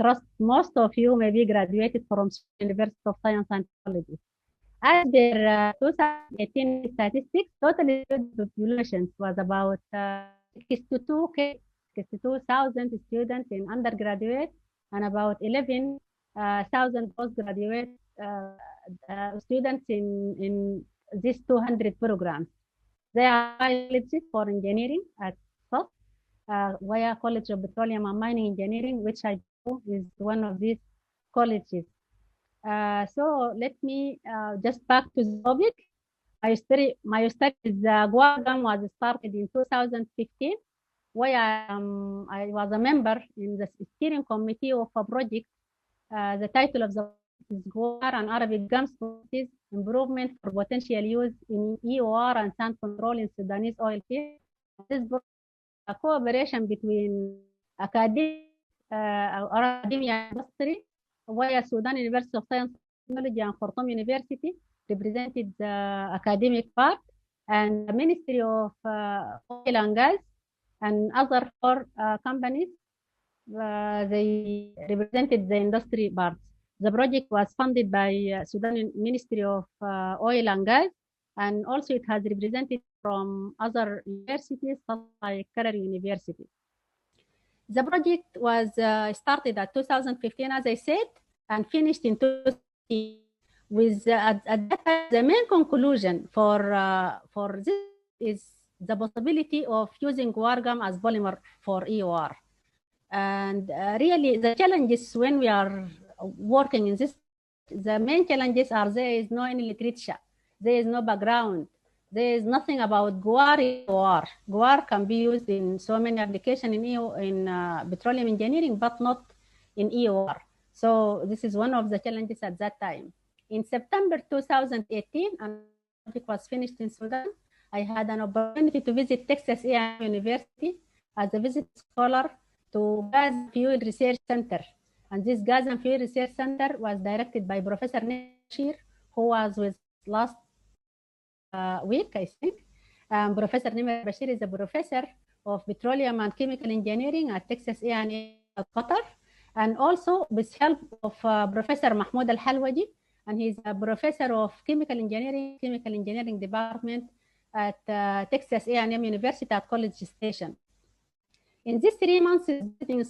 trust most of you maybe graduated from University of Science and Technology. As per 2018 statistics, total student population was about 62,000 students in undergraduate and about 11,000 postgraduate students in these 200 programs. There are colleges for engineering at SPE, via College of Petroleum and Mining Engineering, which I know is one of these colleges. So let me just back to the topic. My studies Guar was started in 2015, where I was a member in the steering committee of a project. The title of the project is Guar and Arabic Gums Process Improvement for Potential Use in EOR and Sand Control in Sudanese Oil Field. This a cooperation between academia and industry, where Sudan University of Science and Technology and Khartoum University represented the academic part, and the Ministry of Oil and Gas and other four companies, they represented the industry part. The project was funded by Sudan Ministry of Oil and Gas, and also it has represented from other universities, like Career University. The project was started at 2015, as I said, and finished in 2016 with at that time, the main conclusion for this is the possibility of using guar gum as polymer for EOR. And really, the challenges when we are working in this, the main challenges are there is no any literature, there is no background, there is nothing about guar EOR. Guar can be used in so many applications in petroleum engineering, but not in EOR. So this is one of the challenges at that time. In September 2018, and the project was finished in Sudan, I had an opportunity to visit Texas A&M University as a visit scholar to Gas and Fuel Research Center. And this Gas and Fuel Research Center was directed by Professor Bashir, who was with last week, I think. Professor Bashir is a professor of petroleum and chemical engineering at Texas A&M Qatar, and also with help of Professor Mahmoud Al-Halwaji, and he's a professor of chemical engineering department at Texas A&M University at College Station. In this 3 months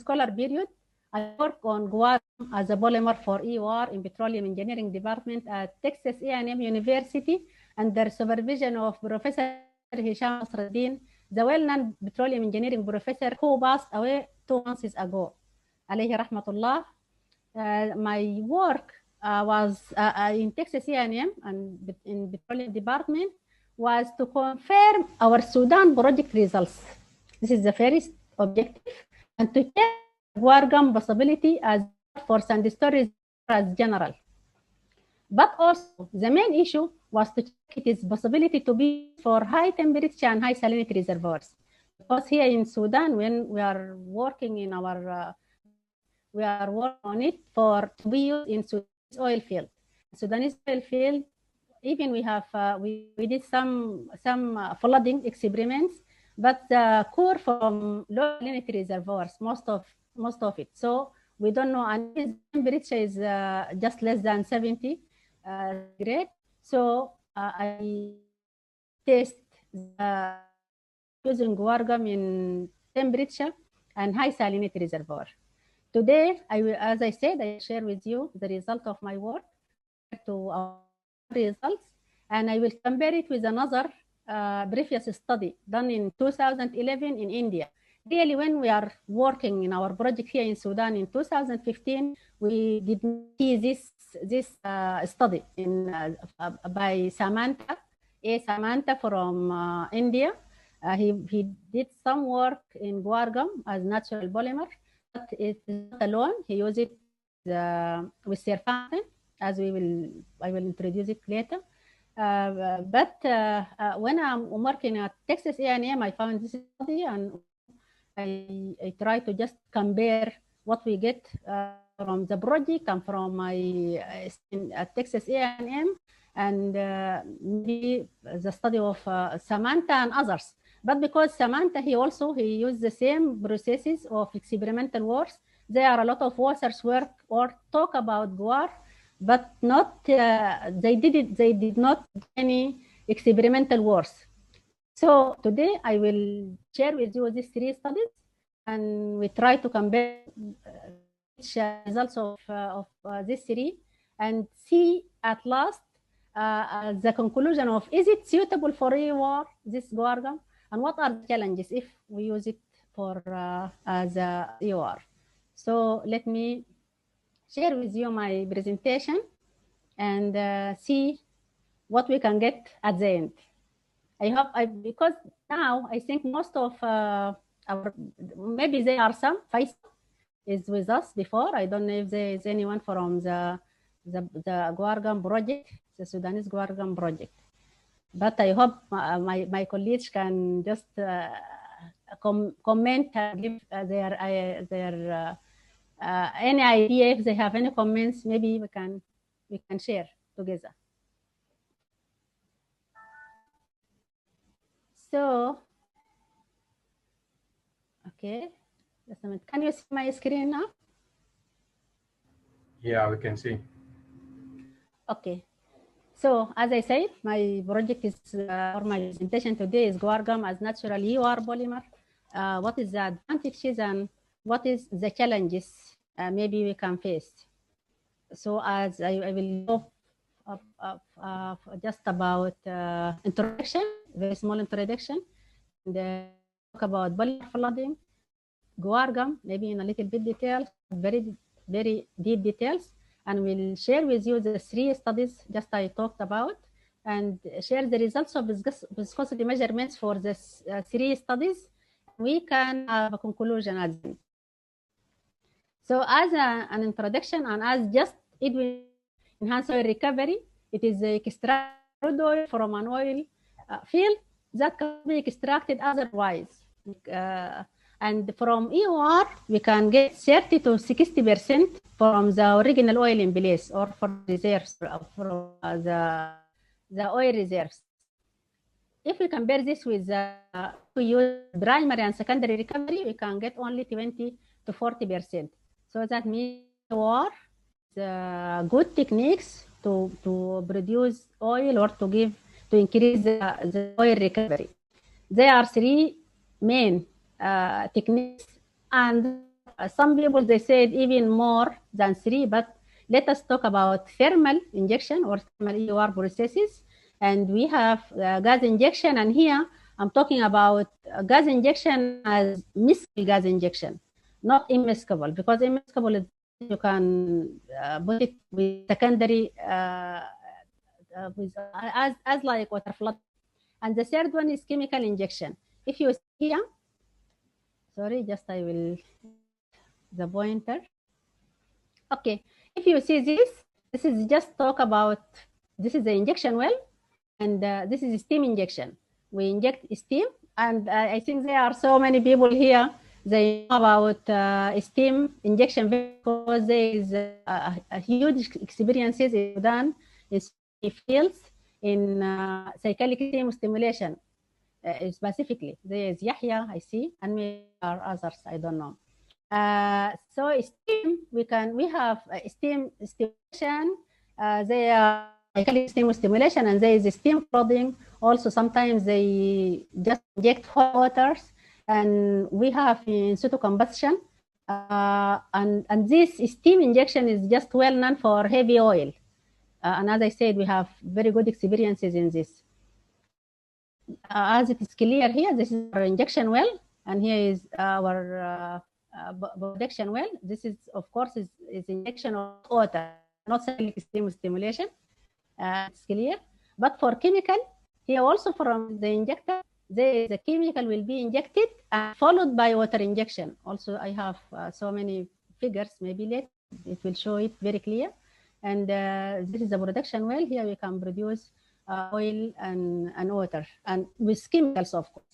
scholar period, I work on guar as a polymer for EOR in petroleum engineering department at Texas A&M University under supervision of Professor Hisham Nasruddin, the well-known petroleum engineering professor who passed away 2 months ago. Alayhi rahmatullah. My work was in Texas A&M and in petroleum department was to confirm our Sudan project results. This is the first objective, and to check guar gum possibility as for sand storage as general. But also the main issue was to check its possibility to be for high temperature and high salinity reservoirs. Because here in Sudan, when we are working in our we are working on it for to be used in Sudanese oil field. Sudanese oil field, even we have we did some flooding experiments, but the core from low salinity reservoirs, most of it. So we don't know, and its temperature is just less than 70 grade. So I test using guar gum in temperature and high salinity reservoir. Today, I will, as I said, I share with you the result of my work to our results, and I will compare it with another previous study done in 2011 in India. Really, when we are working in our project here in Sudan in 2015, we did see this study in by Samantha from India. He did some work in guar gum as natural polymer, but it is not alone. He used it with surfactant, as I will introduce it later. But when I'm working at Texas A&M, I found this study, and I try to just compare what we get from the project and from my at Texas A&M, and maybe the study of Samantha and others. But because Samantha, he used the same processes of experimental works, there are a lot of authors work or talk about Guar, but not they did not do any experimental works. So today I will share with you these 3 studies, and we try to compare results of these 3 and see at last the conclusion of is it suitable for EOR, this Guar gum, and what are the challenges if we use it for as a EOR. So let me share with you my presentation and see what we can get at the end. I hope because now I think most of our, maybe there are some, Faisal is with us before. I don't know if there is anyone from the Guar gum project, the Sudanese Guar gum project. But I hope my colleagues can just comment and give their any idea. If they have any comments, maybe we can share together. So, okay, just a minute. Can you see my screen now? Yeah, we can see. Okay. So, as I said, my project is, or my presentation today is Guar gum as natural EOR polymer. What is the advantages and what is the challenges maybe we can face? So, as I will go just about introduction, very small introduction, and talk about polymer flooding, Guar gum, maybe in a little bit detail, very deep details, and we'll share with you the 3 studies just I talked about, and share the results of viscosity measurements for the 3 studies. We can have a conclusion at the end. So as an introduction, and as just it will enhance oil recovery, it is extract crude oil from an oil field that can be extracted otherwise. And from EOR, we can get 30 to 60% from the original oil in place, or for reserves, from the oil reserves. If we compare this with we use primary and secondary recovery, we can get only 20 to 40%. So that means EOR is good techniques to produce oil or to increase the oil recovery. There are 3 main techniques, and some people they said even more than 3, but let us talk about thermal injection or thermal EOR processes, and we have gas injection, and here I'm talking about gas injection as miscible gas injection, not immiscible, because immiscible is you can put it with secondary as like water flood. And the third one is chemical injection. If you see here, sorry, just I will the pointer. Okay, if you see this is just talk about, this is the injection well, and this is steam injection. We inject steam, and I think there are so many people here, they know about steam injection because there is a huge experiences in Sudan in fields in cyclic steam stimulation. Specifically, there is Yahya, I see, and maybe there are others, I don't know. So steam, we have steam stimulation. They are cyclic steam stimulation, and there is steam flooding. Also, sometimes they just inject hot waters, and we have in situ combustion. And this steam injection is just well known for heavy oil. And as I said, we have very good experiences in this. As it is clear here, this is our injection well, and here is our production well. This is, of course, is injection of water, not cyclic steam stimulation. It's clear. But for chemical, here also from the injector, the chemical will be injected and followed by water injection. Also, I have so many figures, maybe later it will show it very clear. And this is the production well. Here we can produce oil and water, and with chemicals, of course.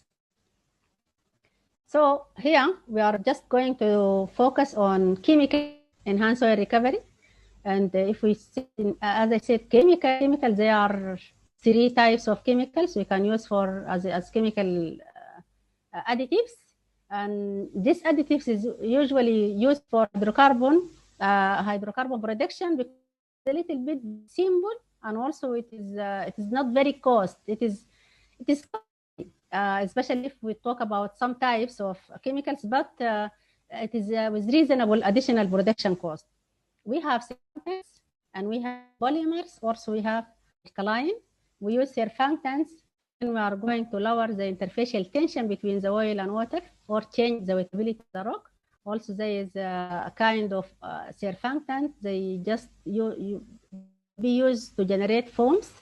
So here we are just going to focus on chemical enhanced oil recovery. And if we see, as I said, chemicals, there are 3 types of chemicals we can use for as chemical additives. And this additives is usually used for hydrocarbon production because it's a little bit simple, and also it is not very cost. It is especially if we talk about some types of chemicals, but it is with reasonable additional production cost. We have surfactants and we have polymers. Also, we have alkaline. We use surfactants when we are going to lower the interfacial tension between the oil and water or change the wettability of the rock. Also, there is a kind of surfactant. They just be used to generate foams.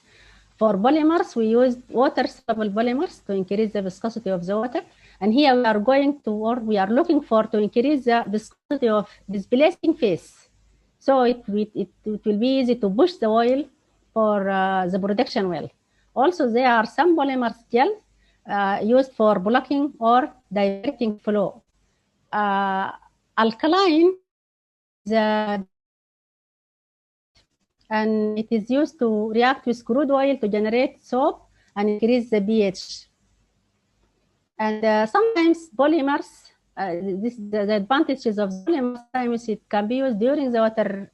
For polymers, we use water-soluble polymers to increase the viscosity of the water. And here we are going to, or we are looking for to increase the viscosity of displacing phase. So it will be easy to push the oil for the production well. Also, there are some polymers gel used for blocking or diverting flow. Alkaline, and it is used to react with crude oil to generate soap and increase the pH. And sometimes polymers, the advantages of polymers, sometimes it can be used during the water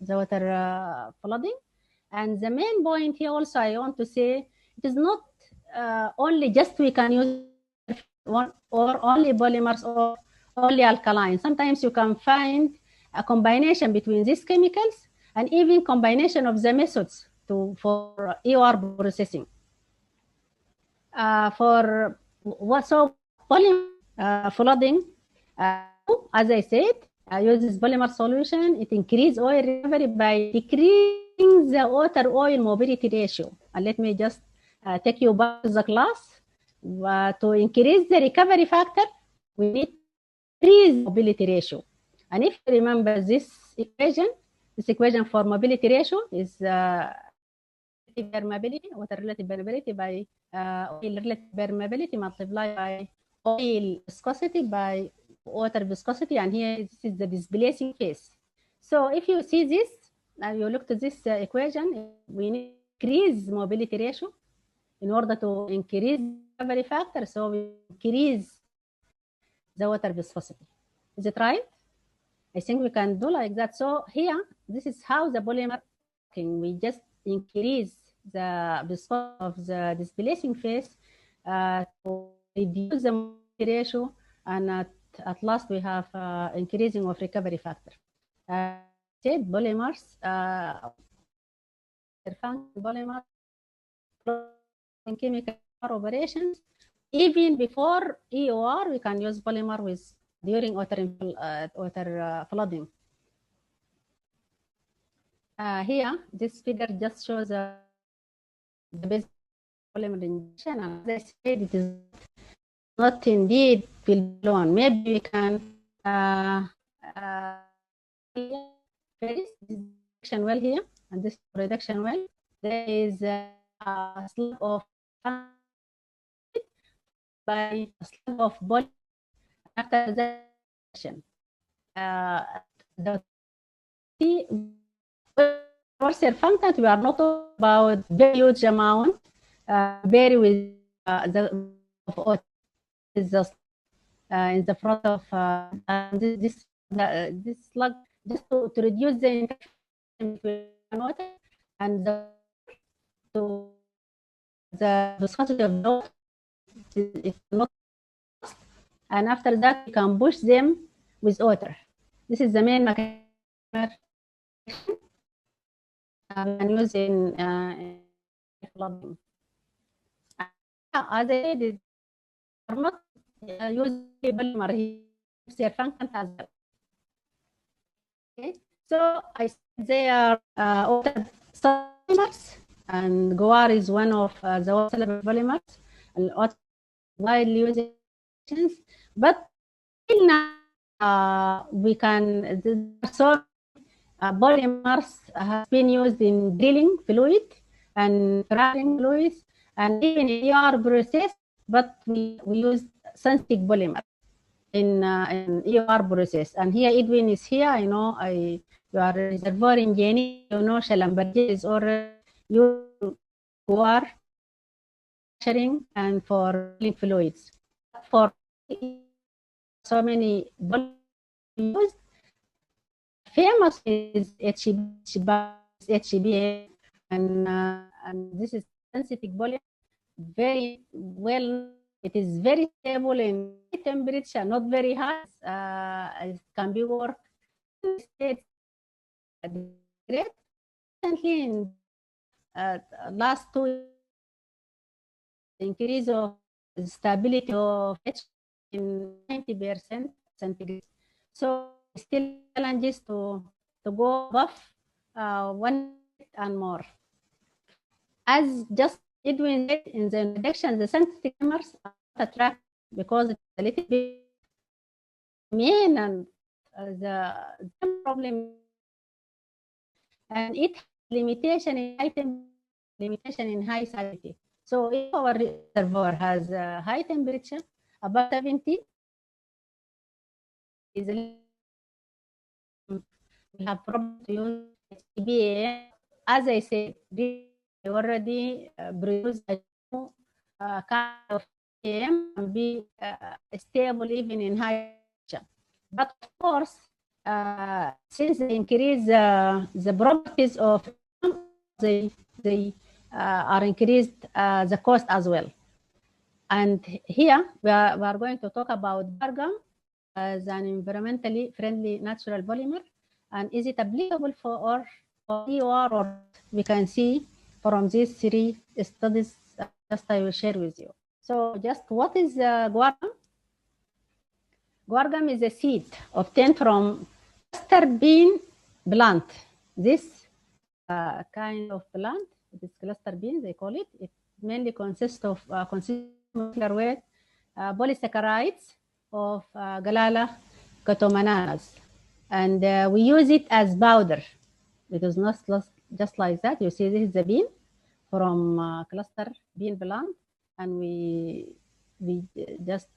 flooding. And the main point here also I want to say, it is not only just we can use one or only polymers or only alkaline. Sometimes you can find a combination between these chemicals and even combination of the methods for EOR processing. For so polymer flooding, as I said, uses polymer solution. It increases oil recovery by decreasing the water-oil mobility ratio. And let me just take you back to the class. To increase the recovery factor, we need to increase mobility ratio. And if you remember this equation for mobility ratio is permeability, water relative permeability by oil relative permeability multiplied by oil viscosity by water viscosity, and here this is the displacing phase. So if you see this, and you look to this equation, we need to increase mobility ratio in order to increase recovery factor, so we increase the water viscosity. Is it right? I think we can do like that. So here, this is how the polymer working. We just increase the viscosity of the displacing phase to reduce the mobility ratio, and at last we have increasing of recovery factor. Said polymers, polymers in chemical operations. Even before EOR, we can use polymer with during water flooding. Here, this figure just shows the basic polymer injection. And as I said, it is not indeed alone. Maybe we can first this production well here, and this production well. There is a slab of by a slab of polymer. After that, the surfactant, we are not talking about very huge amount, vary with the of oil is just in the front of this slug, just to reduce the interaction between water and the viscosity of the water. It's not, and after that you can push them with water. This is the main mechanism and used in flooding. As I said, are not using polymer surfactant as well. Okay, so I said they are water polymers, and Guar is one of the water polymers, and widely used, but now we can so polymers have been used in drilling fluid and fracking fluids and even in EOR process, but we use synthetic polymer in EOR process. And here Edwin is here. I know you are a reservoir engineer. You know Shalamberger is already using Guar and for drilling fluids. For so many used. Famous is HBA, and this is sensitive polymer, very well. It is very stable in high temperature, not very high. It can be worked in states. Recently, in last 2 years, increase of stability of H in 90% centigrade. So still challenges to go above 1 and more. As just Edwin said in the introduction, the synthetic polymers are not attractive because it's a little bit mean, and the problem, and it has limitation in item, limitation in high salinity. So if our reservoir has a high temperature above 70, we have problem to use HBA. As I said, we already produce a kind of AM and be stable even in high temperature. But of course, since they increase the properties of, they are increased the cost as well. And here we are going to talk about Guar gum as an environmentally friendly natural polymer, and is it applicable for EOR, or we can see from these 3 studies just I will share with you. So just what is Guar gum? Guar gum is a seed obtained from cluster bean plant. This kind of plant, it is cluster bean, they call it. It mainly consists of molecular weight polysaccharides of Galala cotomananas, and we use it as powder. It is not just like that. You see, this is the bean from cluster bean plant, and we just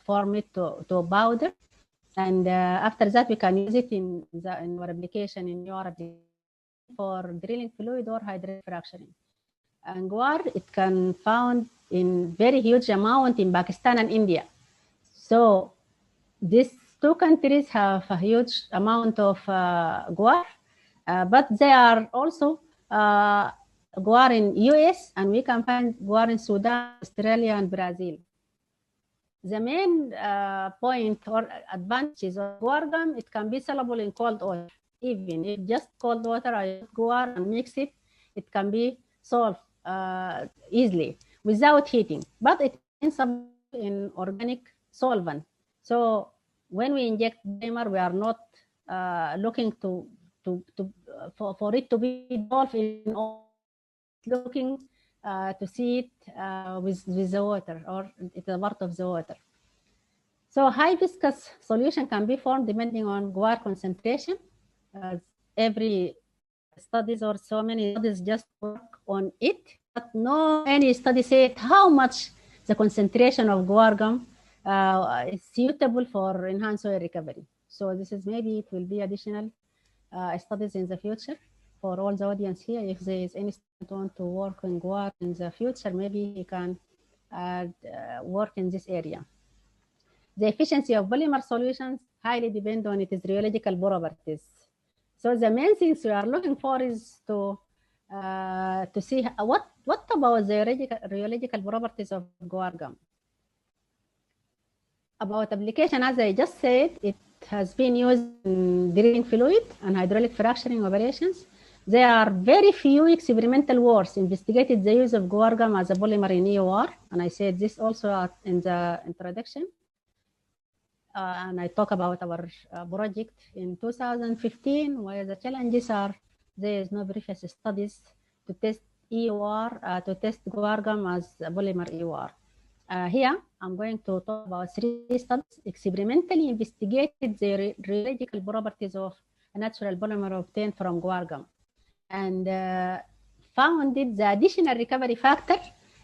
form it to powder, and after that we can use it in our application, in your application, for drilling fluid or hydraulic fracturing. And Guar, it can found in very huge amount in Pakistan and India. So these 2 countries have a huge amount of Guar, but they are also Guar in US, and we can find Guar in Sudan, Australia, and Brazil. The main point or advantages of Guar gum, it can be soluble in cold water. Even if just cold water, I Guar and mix it, it can be solved easily without heating, but it is in organic solvent. So when we inject polymer, we are not looking for it to be dissolved in oil, looking to see it with the water, or it's a part of the water. So high viscous solution can be formed depending on Guar concentration. Every studies or so many studies just work on it, but no any study said how much the concentration of Guar gum is suitable for enhanced oil recovery. So this is, maybe it will be additional studies in the future for all the audience here. If there is any student want to work on Guar in the future, maybe he can work in this area. The efficiency of polymer solutions highly depend on its rheological properties. So the main things we are looking for is to see what about the rheological properties of Guar gum. About application, as I just said, it has been used in drilling fluid and hydraulic fracturing operations. There are very few experimental works investigated the use of Guar gum as a polymer in EOR, and I said this also in the introduction. And I talk about our project in 2015, where the challenges are there is no previous studies to test EOR, to test Guar gum as a polymer EOR. Here, I'm going to talk about 3 studies experimentally investigated the rheological properties of a natural polymer obtained from Guar gum, and found it the additional recovery factor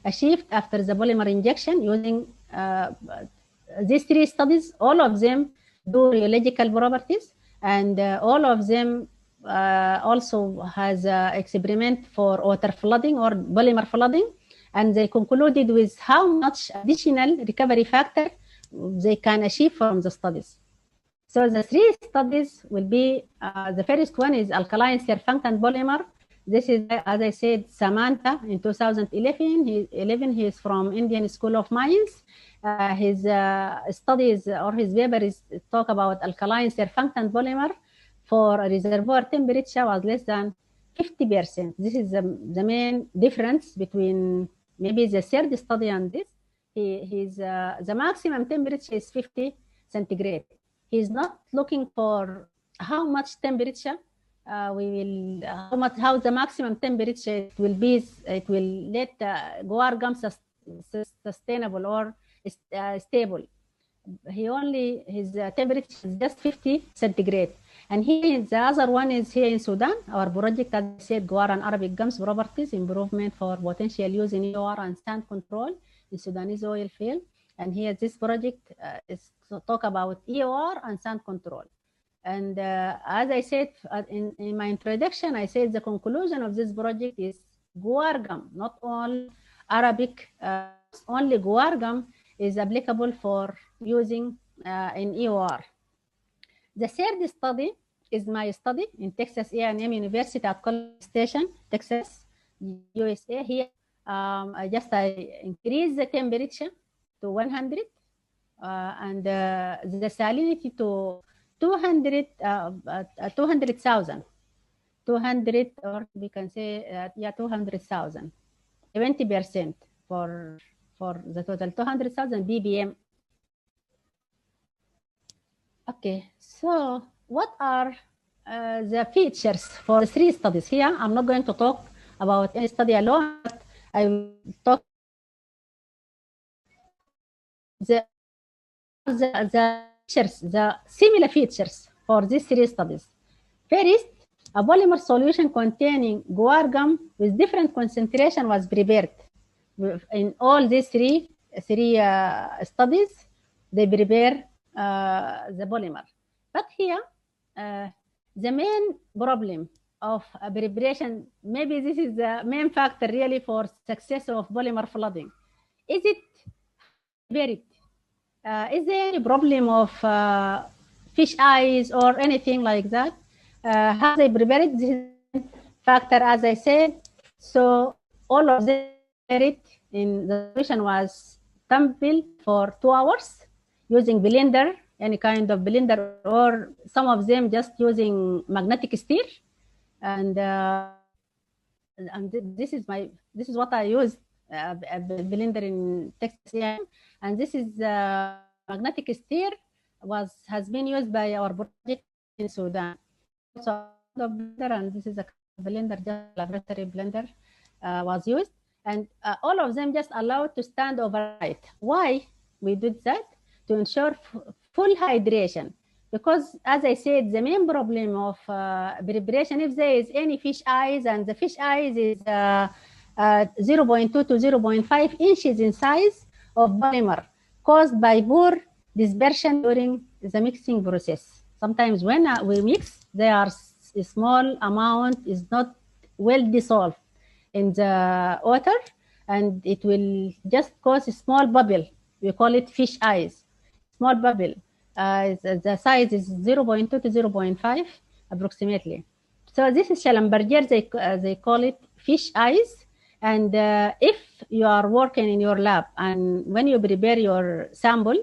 achieved after the polymer injection using these 3 studies. All of them do rheological properties, and all of them also has experiment for water flooding or polymer flooding, and they concluded with how much additional recovery factor they can achieve from the studies. So the three studies will be, the first one is alkaline surfactant polymer. This is, as I said, Samantha in 2011. He is from Indian School of Mines. His studies or his paper is talk about alkaline surfactant polymer for a reservoir temperature was less than 50%. This is the main difference between maybe the third study and this. The maximum temperature is 50 centigrade. He's not looking for how much temperature how the maximum temperature it will be. It will let Guar gum sustainable or stable. His temperature is just 50 centigrade. And here the other one is here in Sudan. Our project, as I said, Guar and Arabic gums properties improvement for potential use in EOR and sand control in Sudanese oil field. And here this project is to talk about EOR and sand control. And as I said in my introduction, I said the conclusion of this project is Guar gum, not all Arabic, only Guar gum is applicable for using in EOR. The third study is my study in Texas A&M University at College Station, Texas, USA. Here, I increase the temperature to 100 and the salinity to 200,000. 200, or we can say, 200,000. 70% for the total 200,000 ppm. Okay, so what are the features for the three studies here? I'm not going to talk about any study alone, but I will talk the features, the similar features for these three studies. First, a polymer solution containing guar gum with different concentration was prepared. In all these three studies, they prepare the polymer. But here, the main problem of preparation, maybe this is the main factor really for success of polymer flooding. Is it buried? Is there any problem of fish eyes or anything like that? How they prepare it? This is factor, as I said. So all of them in the solution was tumbled for 2 hours using blender, any kind of blender, or some of them just using magnetic stir. And this is what I used, a blender in Texas A&M, and this is magnetic stir has been used by our project in Sudan. So the blender, and this is a blender, just laboratory blender was used, and all of them just allowed to stand overnight. Why we did that? To ensure full hydration, because as I said, the main problem of preparation, if there is any fish eyes, and the fish eyes is 0.2 to 0.5 inches in size of polymer, caused by poor dispersion during the mixing process. Sometimes when we mix, there are a small amount is not well dissolved in the water, and it will just cause a small bubble. We call it fish eyes. Small bubble. The size is 0.2 to 0.5 approximately. So this is Schellenberger, they call it fish eyes. And if you are working in your lab, and when you prepare your sample,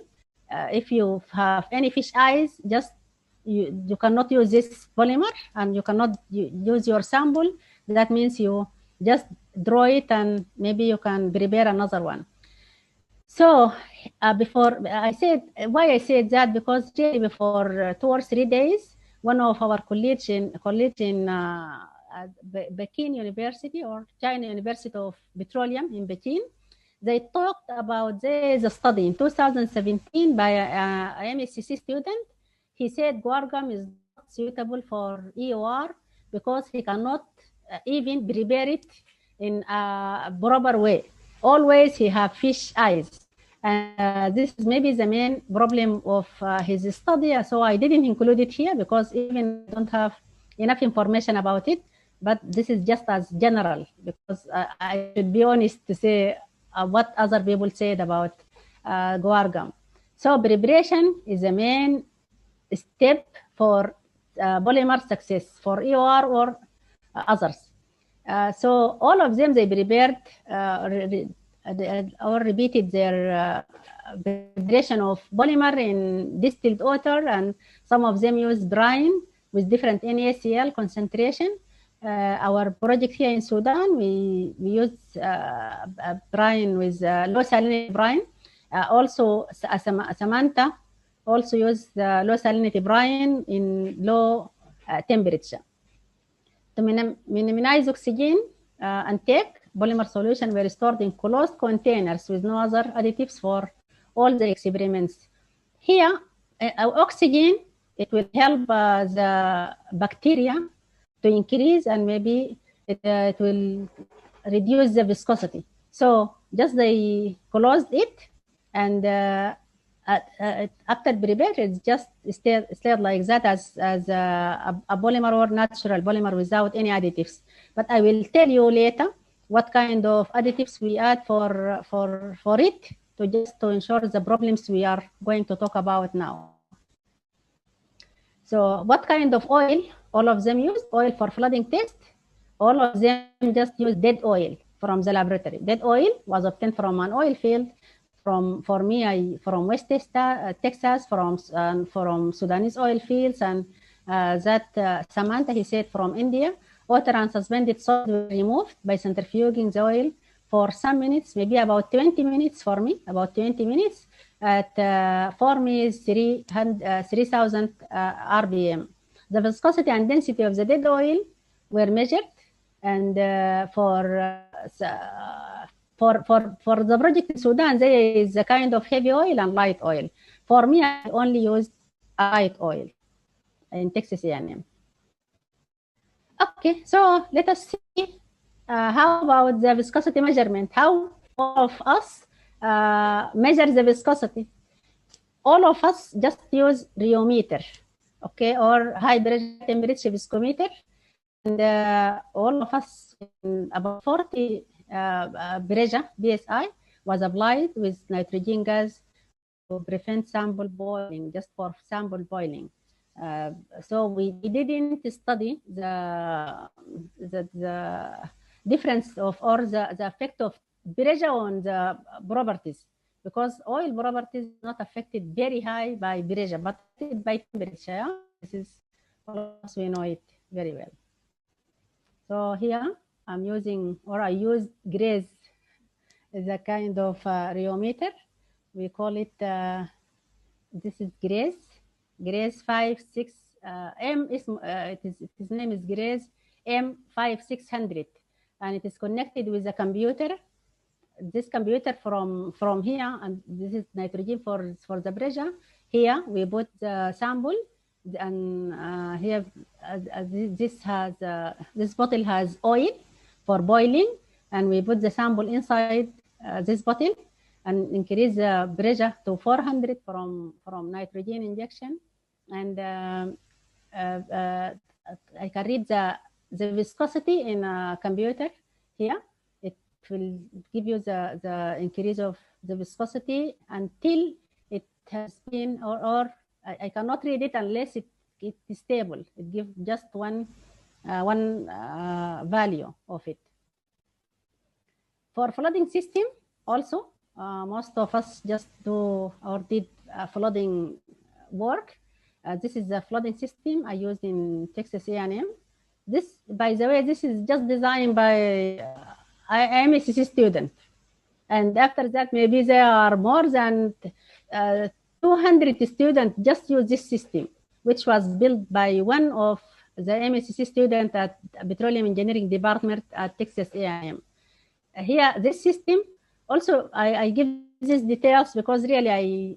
if you have any fish eyes, just you cannot use this polymer, and you cannot use your sample. That means you just draw it, and maybe you can prepare another one. So before I said, why I said that, because really before 2 or 3 days, one of our colleagues in Peking University, or China University of Petroleum in Peking, they talked about the study in 2017 by an MSc student. He said guar gum is not suitable for EOR because he cannot even prepare it in a proper way. Always he have fish eyes. And this is maybe the main problem of his study. So I didn't include it here because even I don't have enough information about it. But this is just as general, because I should be honest to say what other people said about guar gum. So preparation is the main step for polymer success for EOR or others. So all of them, they prepared or repeated their preparation of polymer in distilled water, and some of them use brine with different NaCl concentration. Our project here in Sudan, we use brine with low salinity brine. Also, Samantha also use low salinity brine in low temperature. To minimize oxygen intake, polymer solution were stored in closed containers with no other additives for all the experiments. Here, oxygen, it will help the bacteria to increase, and maybe it will reduce the viscosity. So just they closed it, and after prepared, it's just stayed like that as a polymer or natural polymer without any additives. But I will tell you later what kind of additives we add for it to ensure the problems we are going to talk about now. So what kind of oil? All of them use oil for flooding test. All of them just use dead oil from the laboratory. Dead oil was obtained from an oil field. From West Texas, from Sudanese oil fields, and Samantha, he said, from India. Water and suspended salt were removed by centrifuging the oil for some minutes, maybe about 20 minutes for me, about 20 minutes. For me is 3,000 RPM. The viscosity and density of the dead oil were measured, and for the project in Sudan, there is a kind of heavy oil and light oil. For me, I only used light oil in Texas A&M. Okay, so let us see how about the viscosity measurement. How all of us measure the viscosity? All of us just use rheometer, okay, or high pressure temperature viscometer, and all of us, about 40 pressure PSI was applied with nitrogen gas to prevent sample boiling, just for sample boiling. So we didn't study the difference of, or the effect of pressure on the properties, because oil properties not affected very high by pressure, but by temperature. Yeah? This is, all of us, we know it very well. So here I'm using, or I use Grace as a kind of rheometer. We call it, this is Grace 56, his name is Grace M5600, and it is connected with a computer. This computer from here, and this is nitrogen for the pressure. Here we put the sample, and here this bottle has oil for boiling, and we put the sample inside this bottle and increase the pressure to 400 from nitrogen injection, and I can read the viscosity in a computer here. It will give you the increase of the viscosity until it has been, or I cannot read it unless it is stable. It gives just one value of it. For flooding system also, most of us just do or did flooding work. This is the flooding system I used in Texas A&M. This, by the way, this is just designed by I'm a MSc student. And after that, maybe there are more than 200 students just use this system, which was built by one of the MSc students at Petroleum Engineering Department at Texas A&M. Here, this system, also, I give these details because really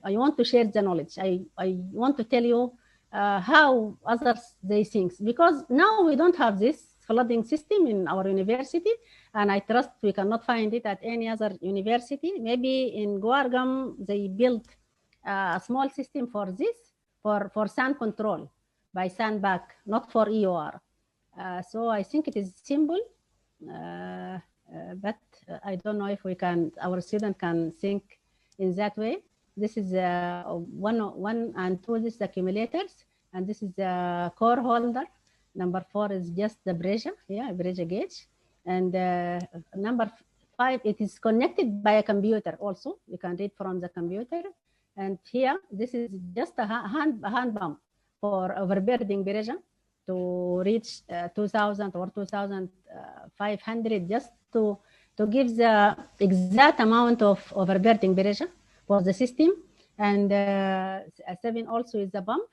I want to share the knowledge. I want to tell you how others they think, because now we don't have this flooding system in our university, and I trust we cannot find it at any other university. Maybe in Guar they built a small system for this, for sand control by sandbag, not for EOR. So I think it is simple, but I don't know if we can, our student can think in that way. This is one and two. This is accumulators, and this is the core holder. Number 4 is just the pressure, pressure gauge, and number 5, it is connected by a computer. Also, you can read from the computer. And here, this is just a hand pump for overburden pressure to reach 2,000 or 2,500, just to give the exact amount of overburden pressure for the system. And 7 also is the pump.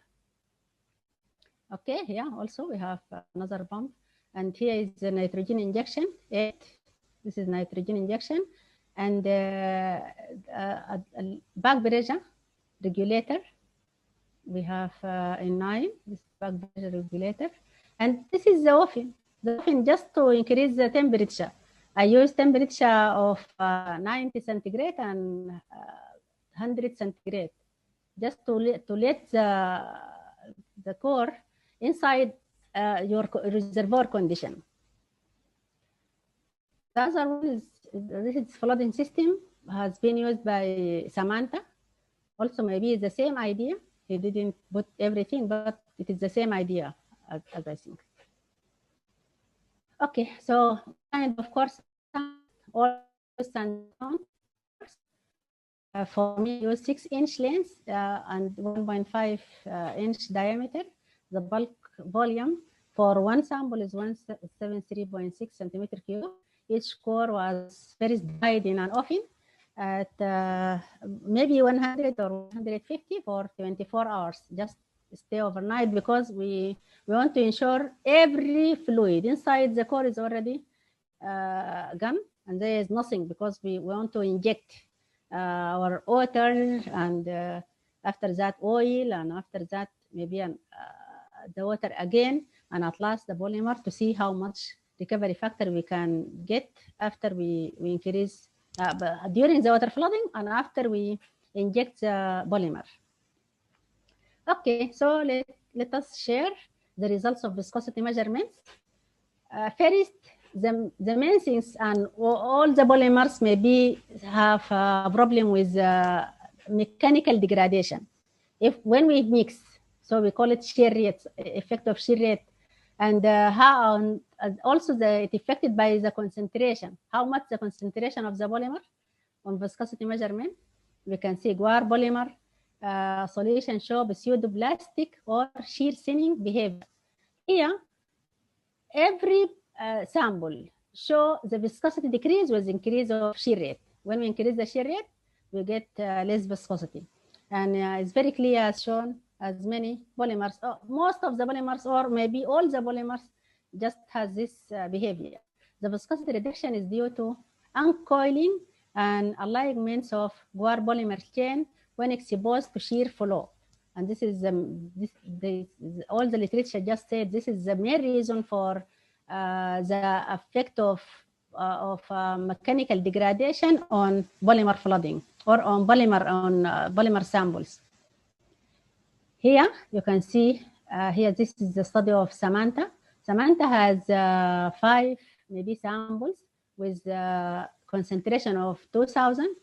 Okay, here also we have another pump. And here is the nitrogen injection, 8. This is nitrogen injection. And back pressure regulator, we have in 9, this back pressure regulator. And this is the oven. The oven just to increase the temperature. I use temperature of 90 centigrade and 100 centigrade, just to let the core inside your reservoir condition. The other one is, this is flooding system, has been used by Samantha. Also, maybe it's the same idea. He didn't put everything, but it is the same idea as I think. Okay, so and of course, all sandstone. For me, use 6-inch length and 1.5-inch diameter. The bulk volume for one sample is 173.6 centimeter cube. Each core was first dried in an oven at maybe 100 or 150 for 24 hours. Just stay overnight, because we want to ensure every fluid inside the core is already gone, and there is nothing, because we want to inject our water, and after that oil, and after that maybe the water again, and at last the polymer, to see how much recovery factor we can get after we increase during the water flooding and after we inject the polymer. Okay, so let us share the results of viscosity measurements. First, the main things, and all the polymers maybe have a problem with mechanical degradation. When we mix, so we call it shear rate, effect of shear rate, and how also it affected by the concentration. How much the concentration of the polymer on viscosity measurement? We can see Guar polymer solution show pseudoplastic or shear thinning behavior. Here, every sample show the viscosity decrease with increase of shear rate. When we increase the shear rate, we get less viscosity. And it's very clear, as shown, as many polymers, most of the polymers, or maybe all the polymers, just has this behavior. The viscosity reduction is due to uncoiling and alignments of Guar polymer chain when exposed to shear flow. And this is all the literature just said this is the main reason for the effect of mechanical degradation on polymer flooding, or on polymer samples. Here you can see here, this is the study of Samantha. Samantha has 5 maybe samples with concentration of 2,000,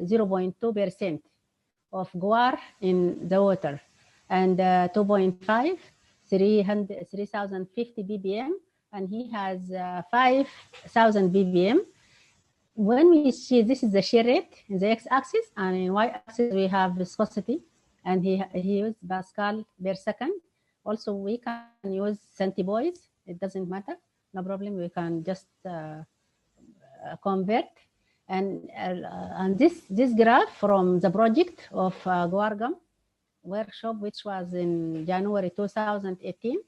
0.2% of Guar in the water, and 2.5, 3,050 ppm, and he has 5,000 ppm. When we see, this is the shear rate in the x-axis, and in y-axis we have viscosity, and he used Pascal per second. Also, we can use centipoise. It doesn't matter, no problem. We can just convert. And this graph from the project of Guar workshop, which was in January 2018,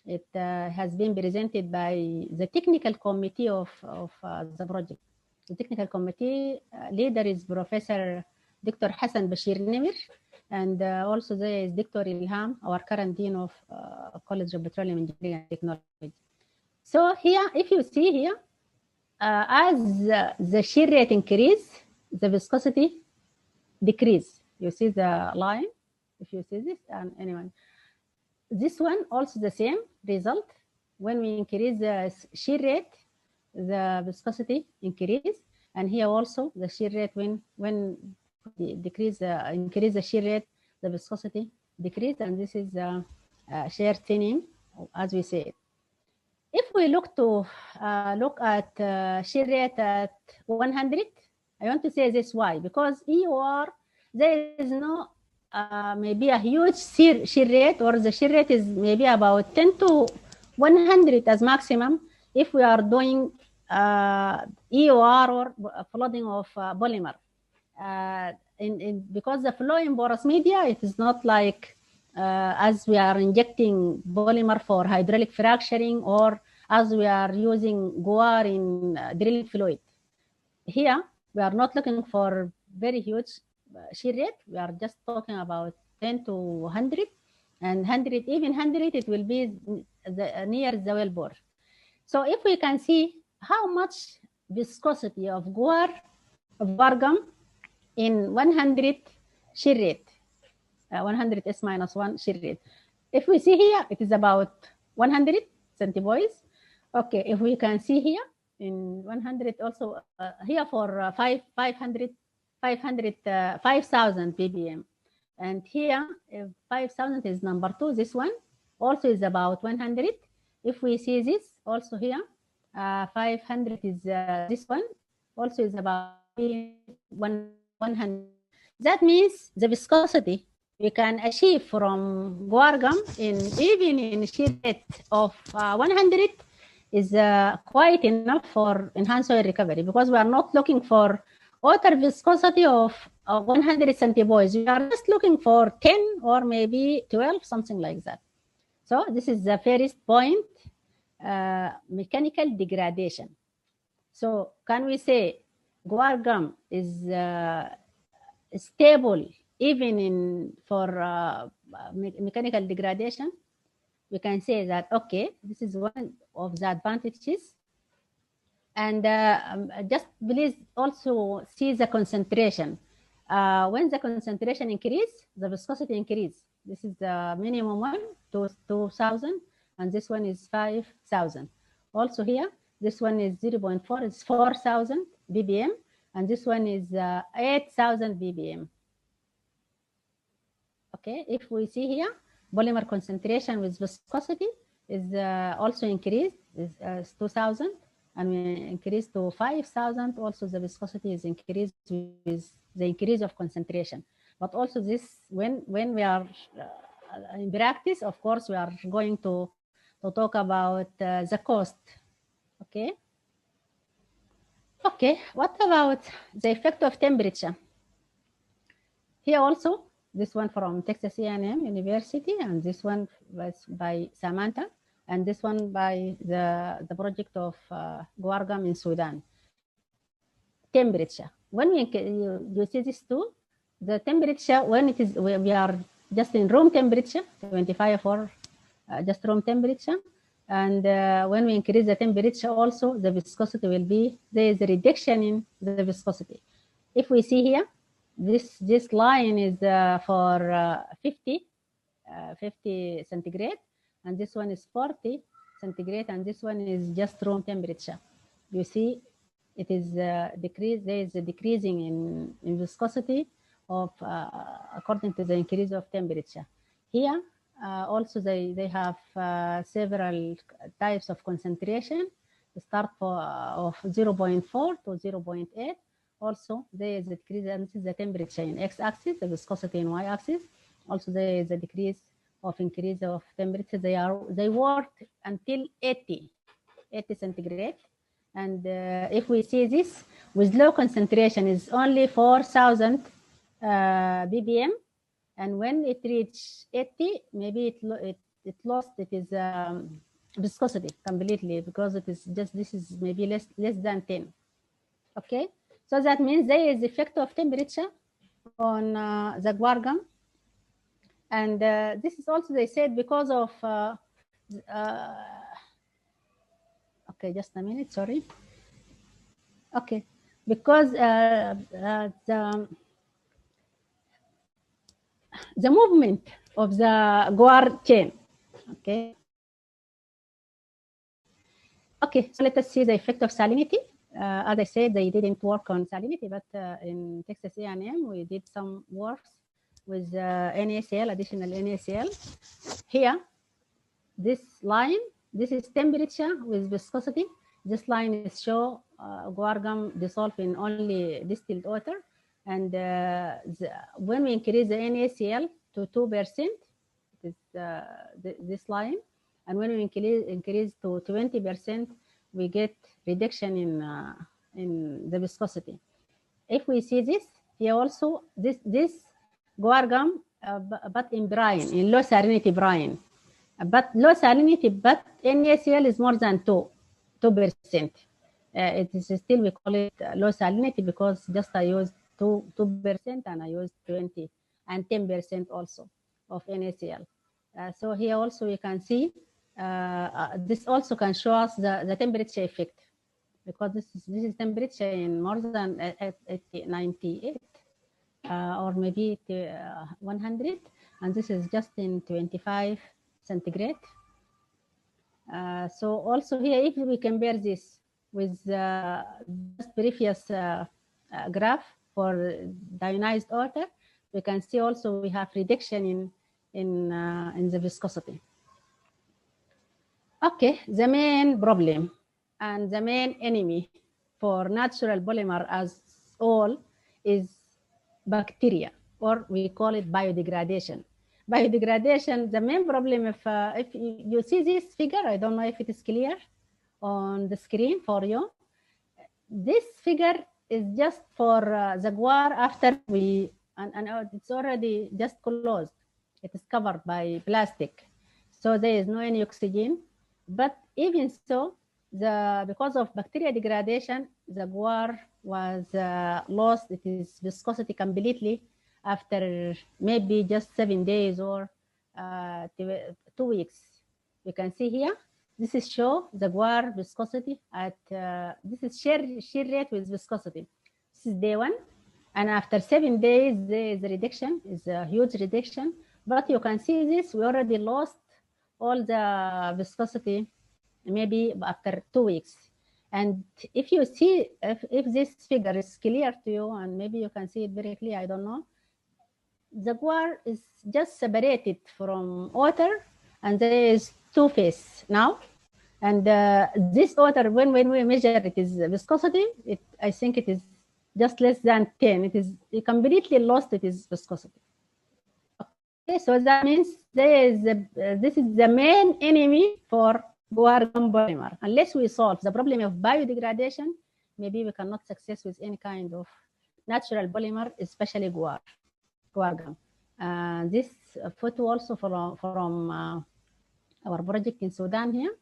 it has been presented by the technical committee of the project. The technical committee leader is Professor Dr. Hassan Bashir Nimir, and also there is Dr. Ilham, our current Dean of College of Petroleum Engineering and Technology. So here, if you see here, as the shear rate increase, the viscosity decrease. You see the line, if you see this, and anyway. This one also the same result. When we increase the shear rate, the viscosity increase, and here also the shear rate when decrease, increase the shear rate, the viscosity decrease, and this is shear thinning, as we say. If we look at shear rate at 100, I want to say this why, because EOR, there is no maybe a huge shear rate, or the shear rate is maybe about 10 to 100 as maximum if we are doing EOR or flooding of polymer. Because the flow in porous media, it is not like as we are injecting polymer for hydraulic fracturing, or as we are using Guar in drilling fluid. Here, we are not looking for very huge shear rate. We are just talking about 10 to 100, and 100, even 100, it will be near the wellbore. So if we can see how much viscosity of Guar gum in 100 shear rate, 100 S minus 1 shear rate. If we see here, it is about 100 centipoise. Okay, if we can see here in 100 also, here for 5,000 ppm. And here, 5,000 is number 2. This one also is about 100. If we see this also here, 500 is this one also is about 100. That means the viscosity we can achieve from Guar gum even in shear rate of 100 is quite enough for enhanced oil recovery, because we are not looking for water viscosity of 100 centipoise. We are just looking for 10 or maybe 12, something like that. So this is the first point, mechanical degradation. So can we say Guar gum is stable even for mechanical degradation? We can say that, okay, this is one of the advantages. And just please also see the concentration. When the concentration increase, the viscosity increase. This is the minimum one, 2,000, and this one is 5,000. Also here, this one is 0.4, it's 4,000 ppm, and this one is 8,000 ppm. Okay, if we see here, polymer concentration with viscosity is also increased, is 2,000, and we increase to 5,000. Also, the viscosity is increased with the increase of concentration. But also this, when we are in practice, of course, we are going to talk about the cost. Okay. Okay, what about the effect of temperature? Here also, this one from Texas A&M University, and this one was by Samantha, and this one by the project of Guar gum in Sudan. Temperature. When you see this too, the temperature, when it is, we are just in room temperature, 25 or just room temperature, and when we increase the temperature also, the viscosity will be, there is a reduction in the viscosity. If we see here, this line is for 50 centigrade, and this one is 40 centigrade, and this one is just room temperature. You see, it is decrease. There is a decreasing in viscosity of according to the increase of temperature. Here also they have several types of concentration. Start of 0.4 to 0.8. Also, there is a decrease, and this is the temperature in x-axis, the viscosity in y-axis. Also, there is a decrease of increase of temperature. They work until 80 centigrade. And if we see this, with low concentration is only 4,000 ppm. And when it reaches 80, maybe it lost its viscosity completely, because it is just, this is maybe less than 10. Okay. So that means there is effect of temperature on the Guar gum. And this is also, they said, because of, okay, just a minute, sorry. Okay, because the movement of the Guar chain, okay. Okay, so let us see the effect of salinity. As I said, they didn't work on salinity, but in Texas A&M, we did some works with NaCl, additional NaCl. Here, this line, this is temperature with viscosity. This line is show guar gum dissolved in only distilled water. And when we increase the NaCl to 2%, it is this line. And when we increase to 20%, we get reduction in the viscosity. If we see this, here also, this guar gum, but in brine, in low salinity brine. But low salinity, but NaCl is more than 2%. It is still, we call it low salinity because just I used 2% and I used 20 and 10% also of NaCl. So here also you can see, this also can show us the temperature effect, because this is temperature in more than 98 or maybe 100, and this is just in 25 centigrade. So also here, if we compare this with the previous graph for deionized water, we can see also we have reduction in the viscosity. Okay, the main problem and the main enemy for natural polymer as all is bacteria, or we call it biodegradation. Biodegradation, the main problem, if you see this figure, I don't know if it is clear on the screen for you. This figure is just for the guar after we, and it's already just closed. It is covered by plastic. So there is no any oxygen. But even so, because of bacteria degradation, the guar was lost its viscosity completely after maybe just 7 days or 2 weeks. You can see here, this is show the guar viscosity at, this is shear rate with viscosity. This is day 1. And after 7 days, there is a reduction, is a huge reduction. But you can see this, we already lost all the viscosity maybe after 2 weeks. And if you see, if this figure is clear to you, and maybe you can see it very clear, I don't know, the guar is just separated from water, and there is 2 phases now. And this water, when we measure it is viscosity, I think it is just less than 10. It completely lost its viscosity. Okay, so that means this is the main enemy for guar gum polymer. Unless we solve the problem of biodegradation, maybe we cannot success with any kind of natural polymer, especially guar gum. This photo also from our project in Sudan here.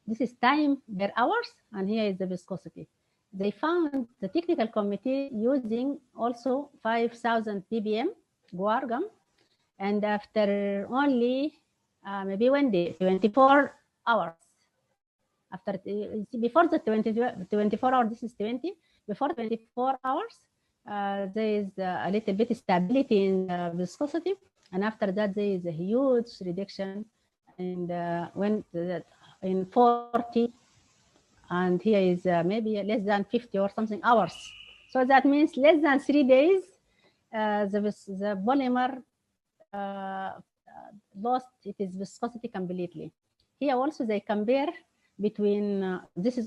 This is time per hours, and here is the viscosity. They found the technical committee using also 5,000 ppm guar gum, and after only maybe 1 day, 24 hours. After before the 24 hours, this is 20. Before 24 hours, there is a little bit stability in the viscosity, and after that there is a huge reduction. And in 40, and here is maybe less than 50 or something hours. So that means less than 3 days, the polymer lost its viscosity completely. Here also they compare between, this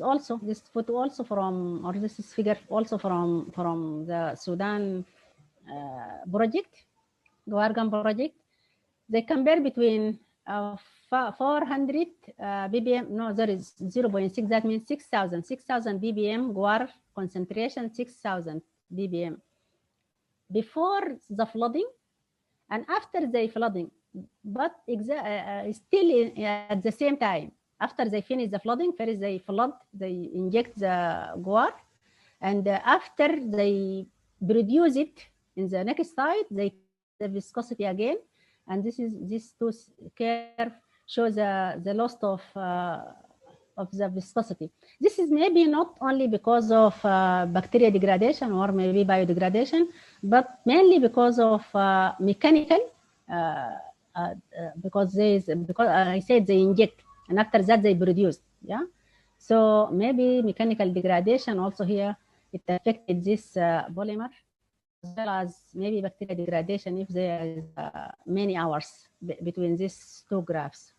photo also from, or this is figure also from the Sudan project, guar gum project. They compare between 400 ppm, no, there is 0.6, that means 6,000 ppm guar concentration, 6,000 ppm before the flooding and after the flooding, but still at the same time. After they finish the flooding, first they flood, they inject the guar, and after they produce it in the next side, they the viscosity again. And this two curve shows the loss of the viscosity. This is maybe not only because of bacteria degradation or maybe biodegradation, but mainly because of mechanical, because I said they inject and after that they produce, yeah. So maybe mechanical degradation also here, it affected this polymer, as well as maybe bacteria degradation if there is many hours between these two graphs.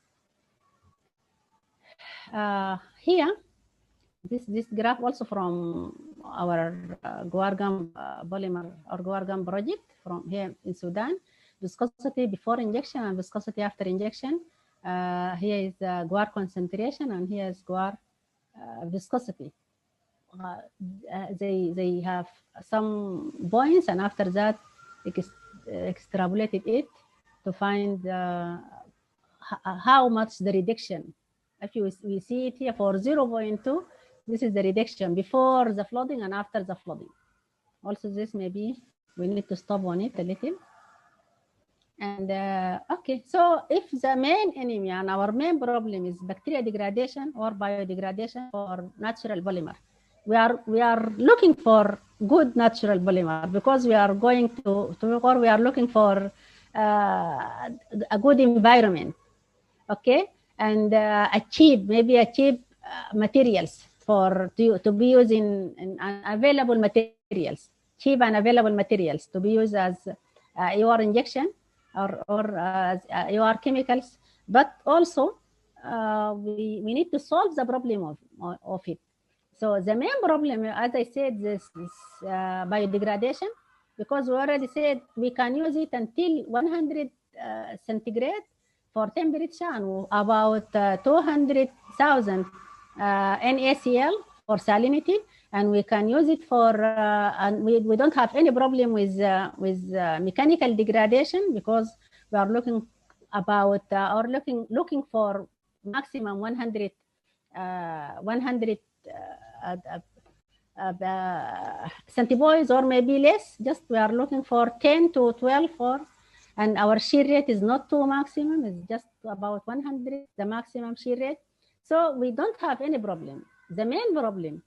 Here, this graph also from our Guar polymer or Guar project from here in Sudan. Viscosity before injection and viscosity after injection. Here is Guar concentration and here is Guar viscosity. They have some points, and after that extrapolated it to find how much the reduction. If we see it here for 0.2, this is the reduction before the flooding and after the flooding. Also, this maybe we need to stop on it a little. And okay, so if the main enemy and our main problem is bacteria degradation or biodegradation for natural polymer, we are looking for good natural polymer because we are going to or we are looking for a good environment, okay, and maybe achieve materials for to be used in available materials, cheap and available materials to be used as EOR injection or EOR chemicals, but also we need to solve the problem of it. So the main problem, as I said, this is biodegradation, because we already said we can use it until 100 centigrade for temperature and about 200,000 NaCl for salinity, and we can use it for and we don't have any problem with mechanical degradation, because we are looking about or looking for maximum 100 centipoise or maybe less. Just we are looking for 10 to 12 or, and our shear rate is not too maximum, it's just about 100, the maximum shear rate. So we don't have any problem. The main problem,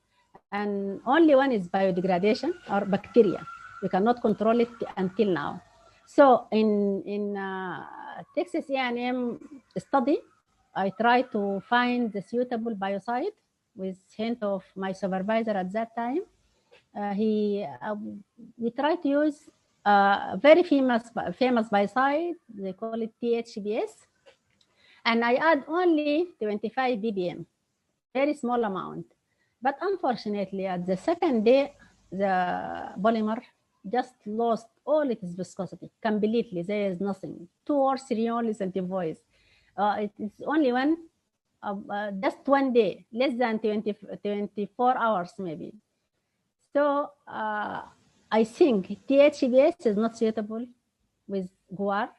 and only one, is biodegradation or bacteria. We cannot control it until now. So in Texas A&M study, I tried to find the suitable biocide with hint of my supervisor at that time. We tried to use very famous biocide. They call it THBS, and I add only 25 ppm, very small amount. But unfortunately, at the second day, the polymer just lost all its viscosity completely. There is nothing, 2 or 3 only centipoise. It is only one, just one day, less than 24 hours maybe. So I think THBS is not suitable with Guar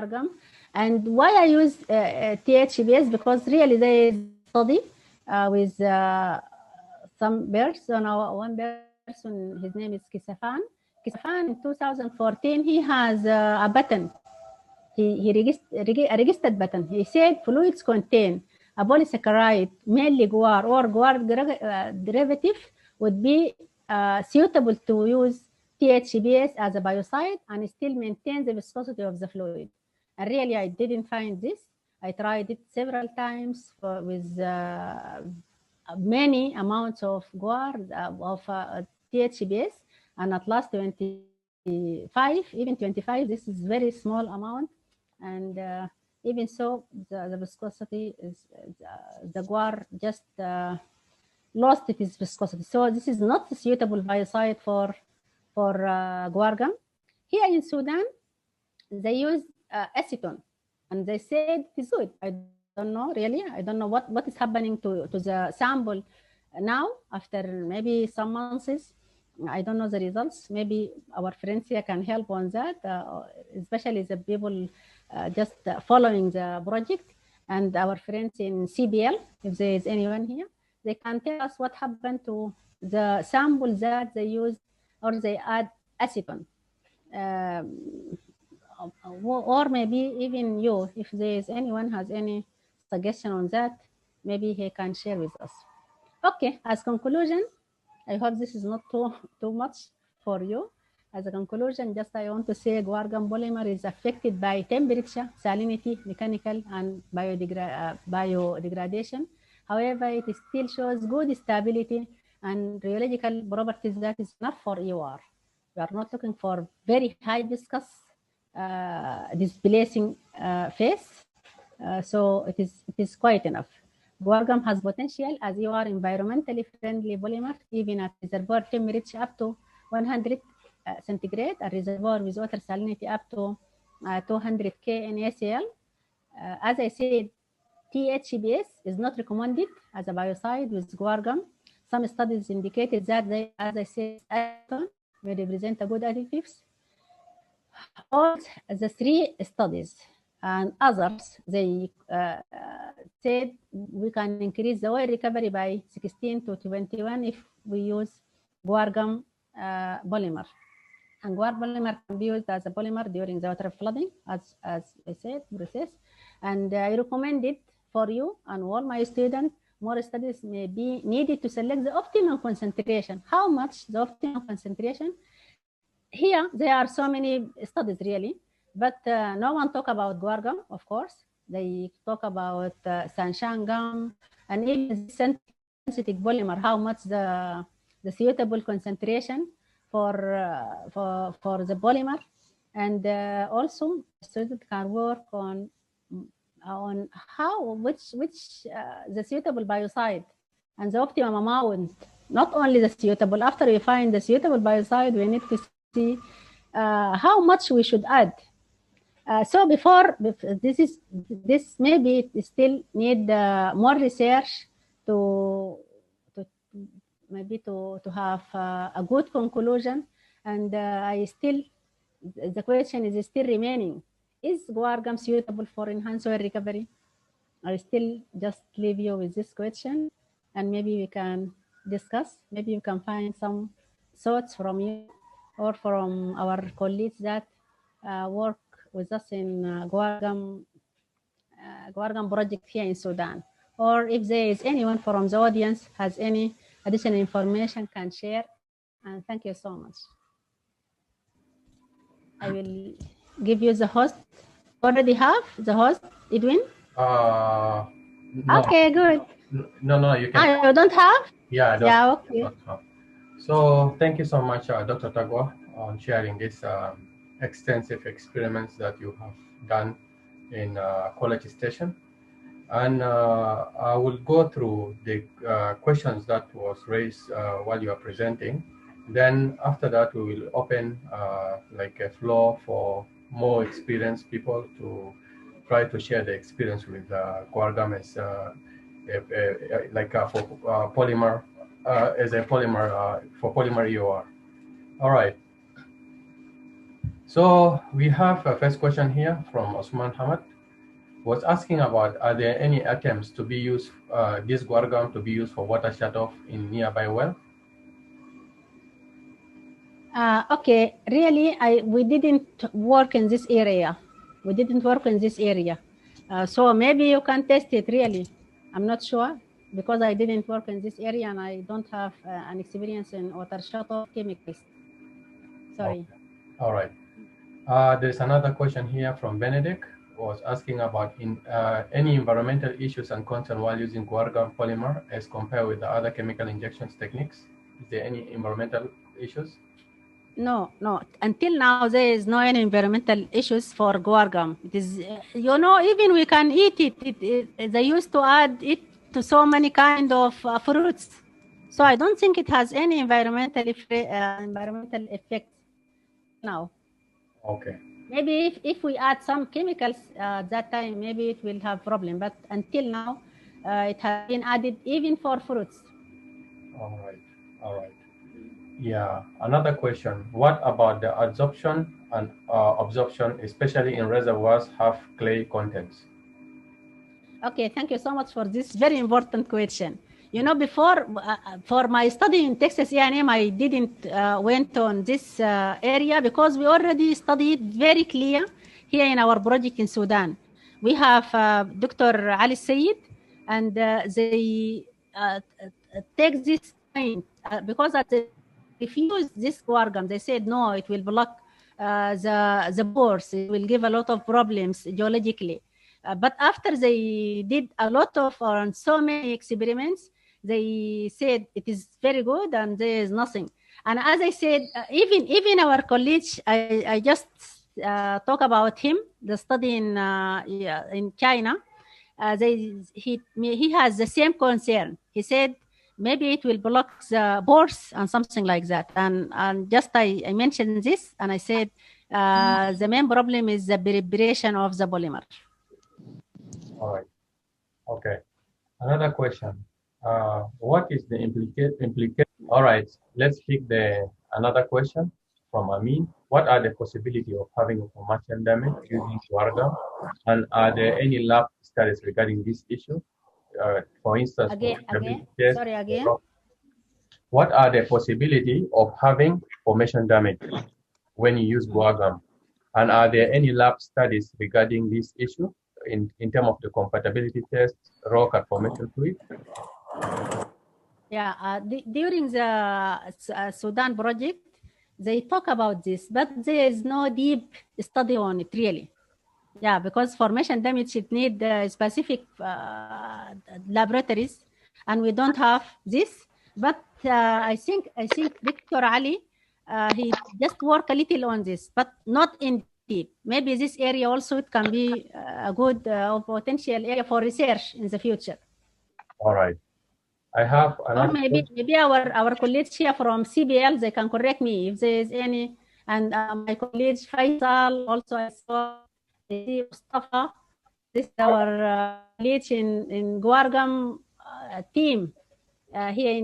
gum. And why I use THBS? Because really there is a study with some person, one person, his name is Kisafan. Kisafan in 2014, he has a patent. He registered patent. He said fluids contain a polysaccharide, mainly Guar or Guar derivative, would be suitable to use THBS as a biocide and still maintain the viscosity of the fluid. And really, I didn't find this. I tried it several times with many amounts of Guar, of THBS, and at last 25, even 25, this is very small amount. And even so, the viscosity is, the Guar just lost its viscosity. So this is not a suitable biocide for Guar gum. Here in Sudan, they use acetone, and they said it is good. I don't know, really. I don't know what is happening to the sample now after maybe some months. I don't know the results. Maybe our friends here can help on that, especially the people just following the project, and our friends in CBL, if there is anyone here, they can tell us what happened to the sample that they use or they add acetone. Or maybe even you, if there is anyone has any suggestion on that, maybe he can share with us. Okay, as conclusion, I hope this is not too much for you. As a conclusion, just I want to say Guar gum polymer is affected by temperature, salinity, mechanical, and biodegradation. However, it still shows good stability and rheological properties that is enough for EOR. We are not looking for very high viscous displacing phase, so it is quite enough. Guar gum has potential as EOR environmentally friendly polymer, even at reservoir temperature up to 100 centigrade, a reservoir with water salinity up to 200 K in ACL. As I said, THBS is not recommended as a biocide with guar gum. Some studies indicated that they, as I said, may represent a good additives. All the three studies and others, they said we can increase the oil recovery by 16 to 21 if we use guar gum polymer. And guar polymer can be used as a polymer during the water flooding, as I said, process. And I recommend it for you and all my students. More studies may be needed to select the optimum concentration. How much the optimum concentration? Here, there are so many studies really, but no one talk about guar gum, of course. They talk about sanshan gum and even synthetic polymer, how much the suitable concentration for the polymer. And also, students can work on how which the suitable biocide and the optimum amount. Not only the suitable. After we find the suitable biocide, we need to see how much we should add. So before this maybe it still need more research to maybe to have a good conclusion. And I still, the question is still remaining. Is guar gum suitable for enhanced oil recovery? I still just leave you with this question, and maybe we can discuss. Maybe you can find some thoughts from you or from our colleagues that work with us in guar gum project here in Sudan. Or if there is anyone from the audience has any additional information, can share. And thank you so much. I will give you the host. Already have the host, Edwin? No. Okay, good. No, you can. You don't have? Yeah, I don't. Yeah, okay. Don't have. So thank you so much, Dr. Tagwa, on sharing this extensive experiments that you have done in College Station. And I will go through the questions that was raised while you are presenting. Then after that, we will open like a floor for more experienced people to try to share the experience with guar gum as for polymer, as a polymer for polymer EOR. All right. So we have a first question here from Osman Hamad. Was asking about, are there any attempts to be used, this guar gum to be used for water shutoff in nearby well? Okay, really, we didn't work in this area. We didn't work in this area. So maybe you can test it really. I'm not sure because I didn't work in this area and I don't have an experience in water shutoff chemicals. Sorry. Okay. All right. There's another question here from Benedict, was asking about any environmental issues and concern while using guar gum polymer as compared with the other chemical injections techniques. Is there any environmental issues? No. Until now, there is no any environmental issues for guar gum. It is, even we can eat it. They used to add it to so many kind of fruits. So I don't think it has any environmental effect now. Okay. Maybe if we add some chemicals at that time, maybe it will have problem. But until now, it has been added even for fruits. All right. Yeah. Another question. What about the adsorption and absorption, especially in reservoirs have clay contents? Okay, thank you so much for this very important question. Before, for my study in Texas A&M, I didn't went on this area because we already studied very clear here in our project in Sudan. We have Dr. Ali Sayed, and they take this point because they refused this guar gum. They said, no, it will block the pores. It will give a lot of problems geologically. But after they did a lot of or so many experiments, they said it is very good and there is nothing. And as I said, even our college, I just talk about him, the study in China. He has the same concern. He said maybe it will block the pores and something like that. And just I mentioned this and I said the main problem is the preparation of the polymer. All right. Okay. Another question. What is the implication? All right. Let's pick another question from Amin. What are the possibility of having a commercial damage using guar, and are there any lab studies regarding this issue? For instance, Again. What are the possibility of having formation damage when you use guar, and are there any lab studies regarding this issue in terms of the compatibility test, rock and formation fluid? Yeah, during the Sudan project, they talk about this, but there is no deep study on it really. Yeah, because formation damage it need specific laboratories, and we don't have this. But I think Dr. Ali, he just work a little on this, but not in deep. Maybe this area also it can be a good potential area for research in the future. All right. I have another. Or maybe our colleagues here from CBL, they can correct me if there is any. And my colleague Faisal also, I saw Mustafa. This is our colleague in Guargam team here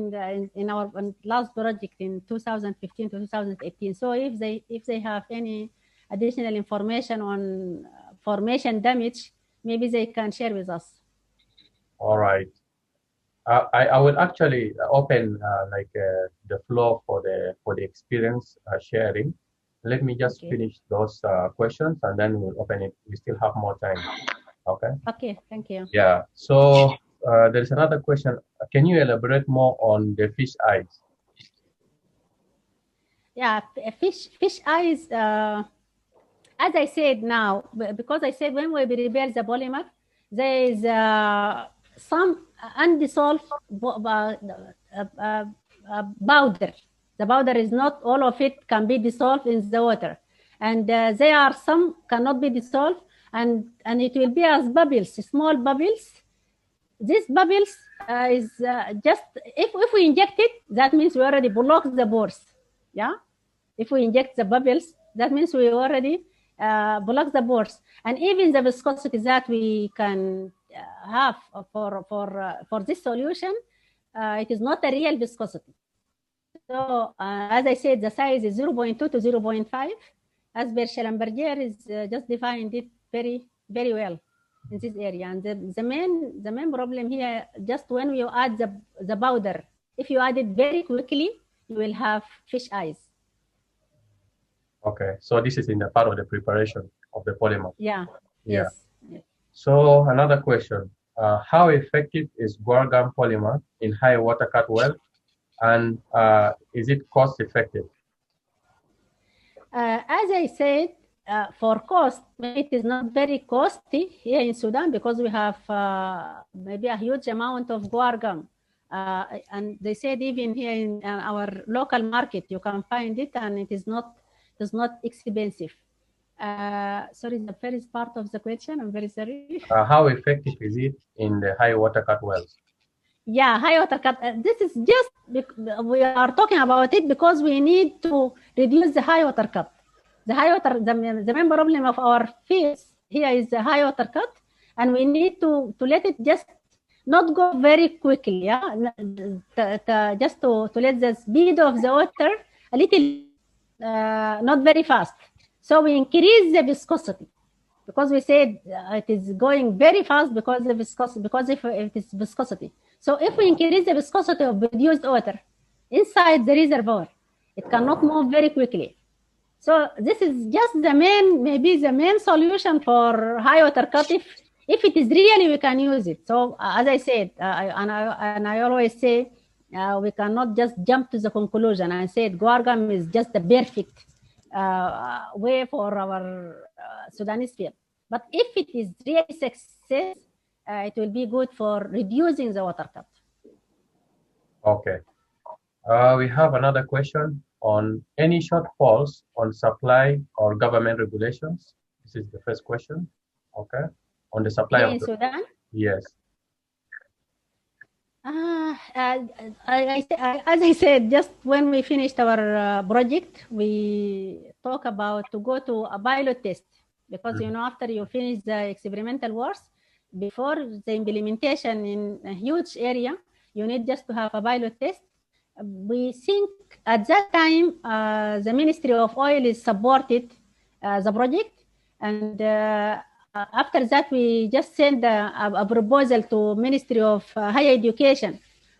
in our last project in 2015 to 2018. So if they have any additional information on formation damage, maybe they can share with us. All right. I will actually open the floor for the experience sharing. Let me just finish those questions and then we'll open it. We still have more time. Okay. Okay. Thank you. Yeah. So there's another question. Can you elaborate more on the fish eyes? Yeah, fish eyes. As I said now, because I said when we prepare the polymer, there is some undissolved powder. The powder is not all of it can be dissolved in the water, and there are some cannot be dissolved, and it will be as bubbles, small bubbles. These bubbles is just if we inject it, that means we already block the pores. Yeah, if we inject the bubbles, that means we already block the pores, and even the viscosity that we can have for this solution, it is not a real viscosity. So as I said, the size is 0.2 to 0.5. As per Schellenberger is just defined it very, very well in this area. And the main problem here, just when you add the powder, if you add it very quickly, you will have fish eyes. Okay, so this is in the part of the preparation of the polymer. Yeah. Yeah. Yes. So another question: how effective is guar polymer in high water cut well, and is it cost effective? As I said, for cost, it is not very costly here in Sudan because we have maybe a huge amount of guar gum. And they said even here in our local market, you can find it, and it is not expensive. Sorry, the first part of the question, I'm very sorry. How effective is it in the high water cut wells? Yeah, high water cut. This is just, we are talking about it because we need to reduce the high water cut. The main problem of our fields here is the high water cut, and we need to let it just not go very quickly. Yeah, just to let the speed of the water a little, not very fast. So we increase the viscosity because we said it is going very fast because of viscosity. Because if it is viscosity. So if we increase the viscosity of reduced water inside the reservoir, it cannot move very quickly. So this is just maybe the main solution for high water cut. If it is really, we can use it. So as I said, I always say, we cannot just jump to the conclusion and say guar gum is just the perfect way for our Sudanese field. But if it is really success, it will be good for reducing the water cut. Okay. We have another question on any shortfalls on supply or government regulations. This is the first question. Okay. On the supply Here of in the, Sudan, yes. As I said, just when we finished our project, we talk about to go to a pilot test because you know after you finish the experimental works, before the implementation in a huge area, you need just to have a pilot test. We think at that time the Ministry of Oil is supported the project, and after that we just sent a proposal to Ministry of Higher Education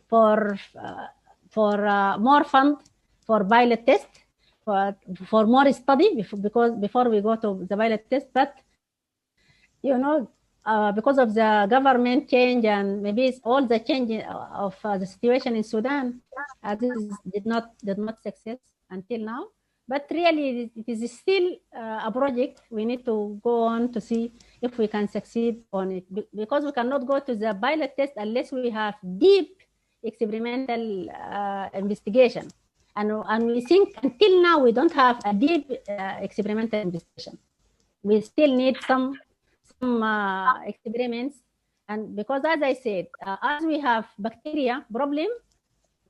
for more fund for pilot test for more study because before we go to the pilot test, but you know because of the government change and maybe it's all the change of the situation in Sudan, this did not success until now. But really, it is still a project. We need to go on to see if we can succeed on it because we cannot go to the pilot test unless we have deep experimental investigation. And we think until now we don't have a deep experimental investigation. We still need some experiments, and because as I said, as we have bacteria problem,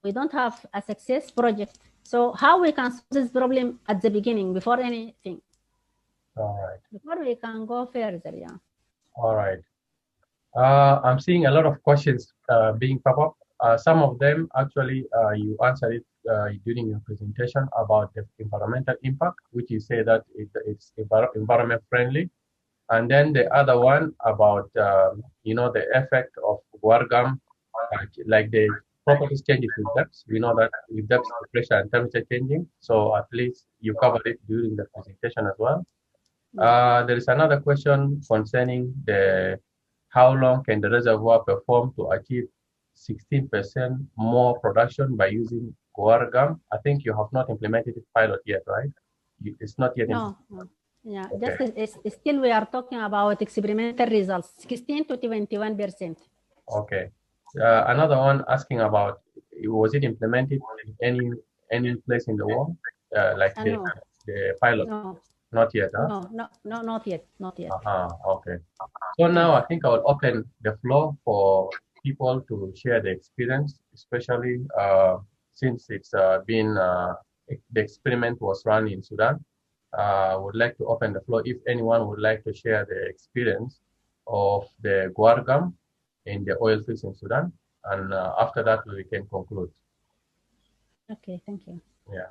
we don't have a success project. So how we can solve this problem at the beginning before anything? All right. Before we can go further, yeah. All right. I'm seeing a lot of questions being pop up. Some of them actually you answered it during your presentation about the environmental impact, which you say that it's environment friendly. And then the other one about, you know, the effect of Guar gum, like the properties changes with depth. We know that with depth, the pressure and temperature changing. So at least you covered it during the presentation as well. There is another question concerning the how long can the reservoir perform to achieve 16% more production by using Guar gum? I think you have not implemented it pilot yet, right? It's not yet. No. Yeah, Okay. just still we are talking about experimental results, 16 to 21%. Okay. Another one asking about was it implemented in any place in the world, like No. the pilot? No. Not yet, huh? No, not yet. Okay. So now I think I will open the floor for people to share the experience, especially since it's been the experiment was run in Sudan. I would like to open the floor if anyone would like to share the experience of the guar gum in the oil fields in Sudan, and after that we can conclude. Okay, thank you. Yeah.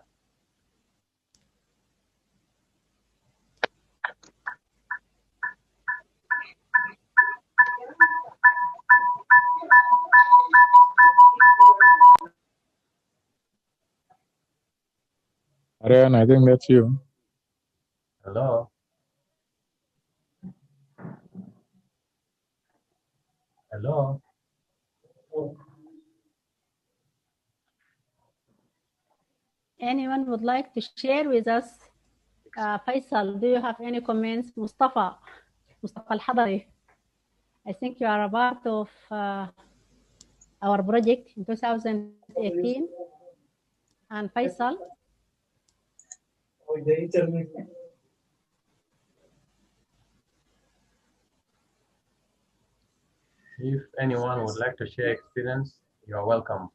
Ariane, I think that's you. Hello. Hello. Anyone would like to share with us? Faisal, do you have any comments? Mustafa Al-Hadari, I think you are a part of our project in 2018. And Faisal? If anyone would like to share experience, you are welcome.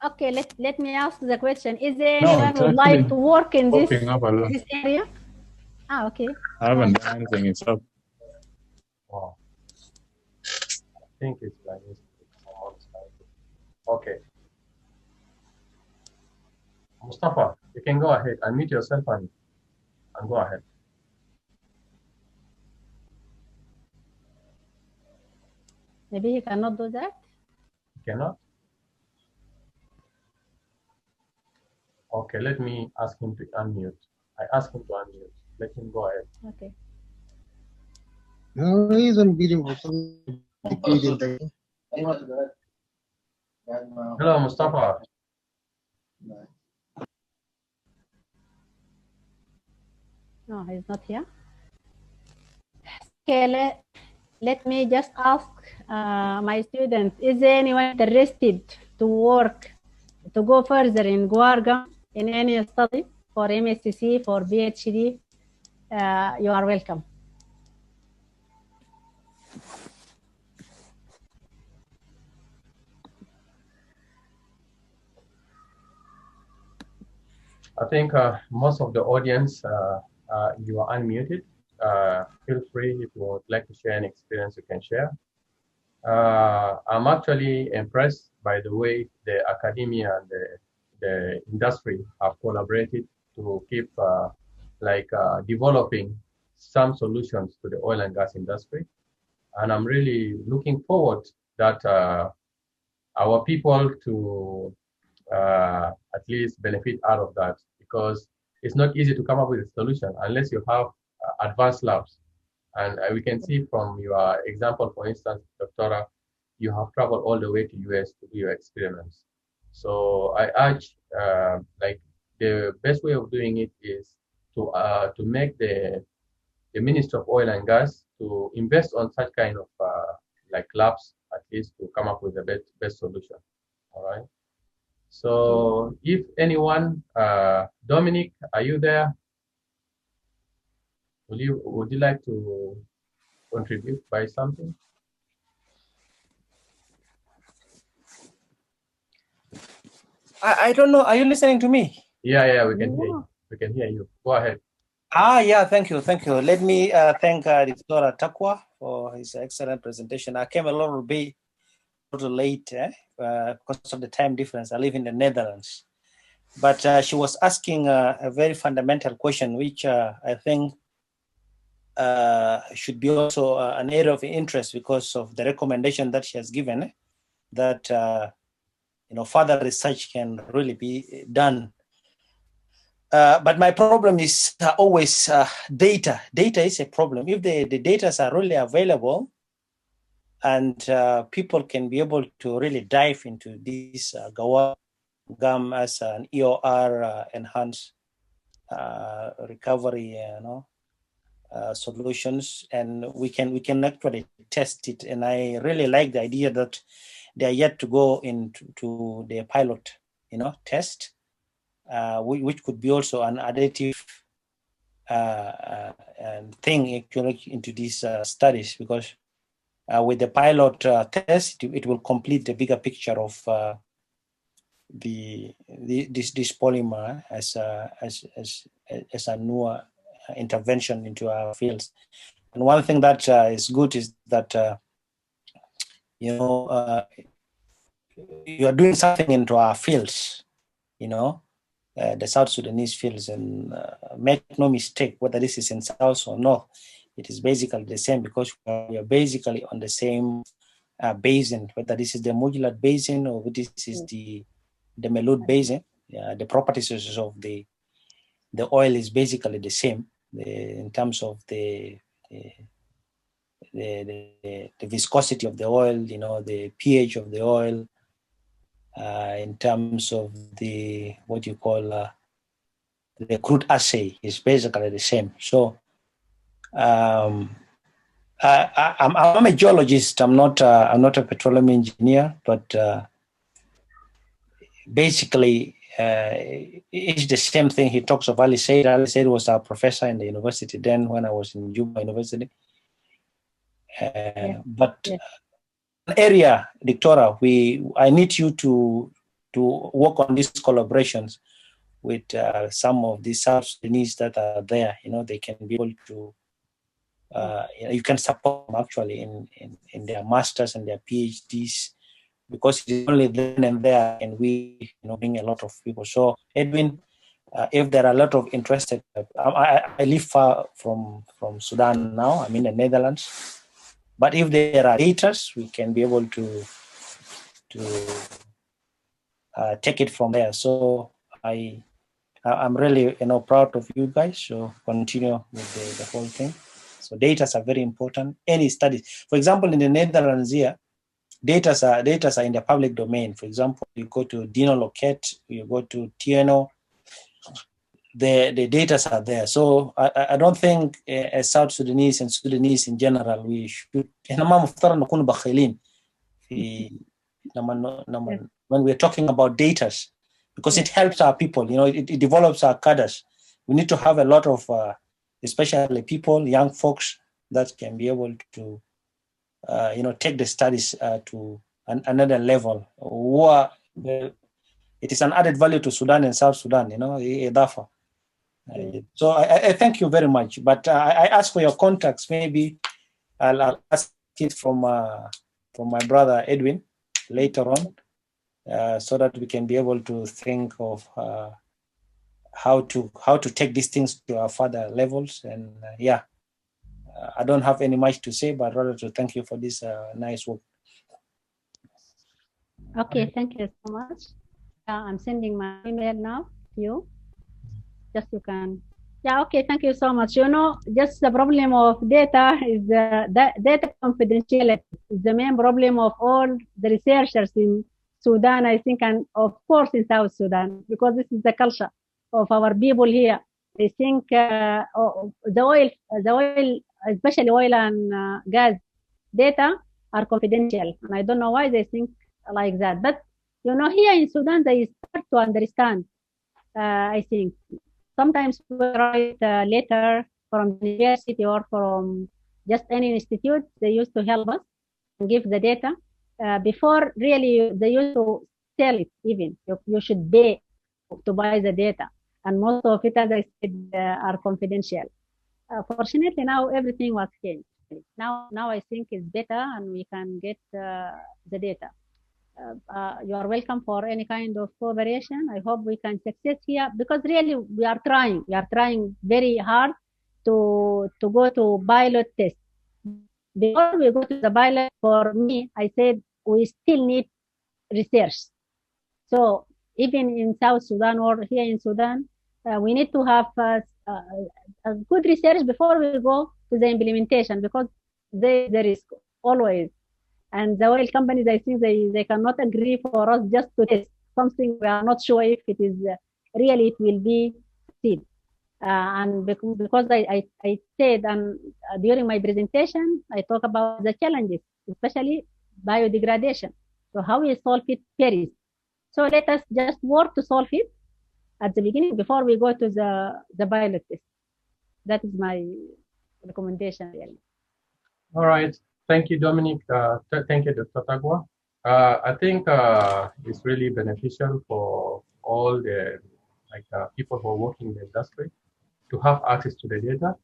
Okay, let me ask the question. Is there anyone who would like to work in this area? Okay. I haven't done anything, it's up. Wow. I think it's like this. Okay. Mustafa, you can go ahead. Unmute yourself and go ahead. Maybe he cannot do that. He cannot? Okay, let me ask him to unmute. I asked him to unmute. Let him go ahead. Okay. No reason bidding for Hello, Mustafa. No, he's not here. Okay, let me just ask my students, is there anyone interested to work, to go further in Guar in any study for MSc, for PhD? You are welcome. I think most of the audience, you are unmuted. Feel free if you would like to share an experience, you can share. I'm actually impressed by the way the academia and the industry have collaborated to keep developing some solutions to the oil and gas industry. And I'm really looking forward that our people to at least benefit out of that, because it's not easy to come up with a solution unless you have advanced labs. And we can see from your example, for instance, Doctora, you have traveled all the way to US to do your experiments. So I urge, the best way of doing it is to make the Ministry of Oil and Gas to invest on such kind of labs, at least to come up with the best solution. All right. So if anyone, Dominic, are you there? Would you like to contribute by something? I don't know. Are you listening to me? Yeah, we can hear you. We can hear you. Go ahead. Yeah, thank you. Let me thank Dr. Tagwa for his excellent presentation. I came a little late because of the time difference. I live in the Netherlands. But she was asking a very fundamental question, which I think should be also an area of interest because of the recommendation that she has given, that further research can really be done. But my problem is always data. Data is a problem. If the data are really available and people can be able to really dive into this Guar GAM as an EOR enhanced recovery, solutions, and we can actually test it. And I really like the idea that they are yet to go into the pilot, test. Which could be also an additive thing actually into these studies, because with the pilot test, it will complete the bigger picture of this polymer as a newer intervention into our fields. And one thing that is good is that you are doing something into our fields, the South Sudanese fields, and make no mistake whether this is in South or North, it is basically the same, because we are basically on the same basin, whether this is the modular basin or this is the Melud basin. The properties of the oil is basically the same in terms of the viscosity of the oil, the pH of the oil, in terms of the what you call the crude assay is basically the same. So I'm a geologist. I'm not a petroleum engineer, but basically it's the same thing. He talks of Ali Said. Ali Said was our professor in the university then when I was in Juba University. But an area, Doctora, I need you to work on these collaborations with some of the South Sudanese that are there. They can be able to, you can support them actually in their masters and their PhDs, because it's only then and there and we bring a lot of people. So Edwin, if there are a lot of interested, I live far from Sudan now. I'm in the Netherlands. But if there are data, we can be able to take it from there. So I'm really proud of you guys. So continue with the whole thing. So data are very important. Any studies, for example, in the Netherlands here, data are in the public domain. For example, you go to Dino Locate, you go to TNO, the data are there. So I don't think as South Sudanese and Sudanese in general we should when we're talking about data, because it helps our people, it develops our cadres. We need to have a lot of especially people, young folks that can be able to take the studies to another level. It is an added value to Sudan and South Sudan, Edafa. So I thank you very much. But I ask for your contacts. Maybe I'll ask it from my brother Edwin later on, so that we can be able to think of how to take these things to our further levels. And I don't have any much to say, but rather to thank you for this nice work. Okay, thank you so much. I'm sending my email now to you. Just you can. Yeah, okay, thank you so much. Just the problem of data is data confidentiality is the main problem of all the researchers in Sudan, I think, and of course in South Sudan, because this is the culture of our people here. They think the oil, especially oil and gas data are confidential, and I don't know why they think like that. But here in Sudan, they start to understand. I think sometimes we write a letter from the university or from just any institute. They used to help us and give the data. Before, really, they used to sell it even. You should pay to buy the data. And most of it, as I said, are confidential. Fortunately, now everything was changed. Now I think it's better and we can get the data. You are welcome for any kind of cooperation. I hope we can succeed here, because really we are trying very hard to go to pilot test. Before we go to the pilot, for me, I said we still need research. So even in South Sudan or here in Sudan, we need to have a good research before we go to the implementation, because there is always. And the oil companies, I think they cannot agree for us just to test something we are not sure if it is really it will be succeed. And because I said, and during my presentation, I talk about the challenges, especially biodegradation. So how we solve it varies. So let us just work to solve it at the beginning before we go to the pilot test. That is my recommendation, really. All right. Thank you, Dominic. Thank you, Dr. Tagwa. I think it's really beneficial for all the people who are working in the industry to have access to the data.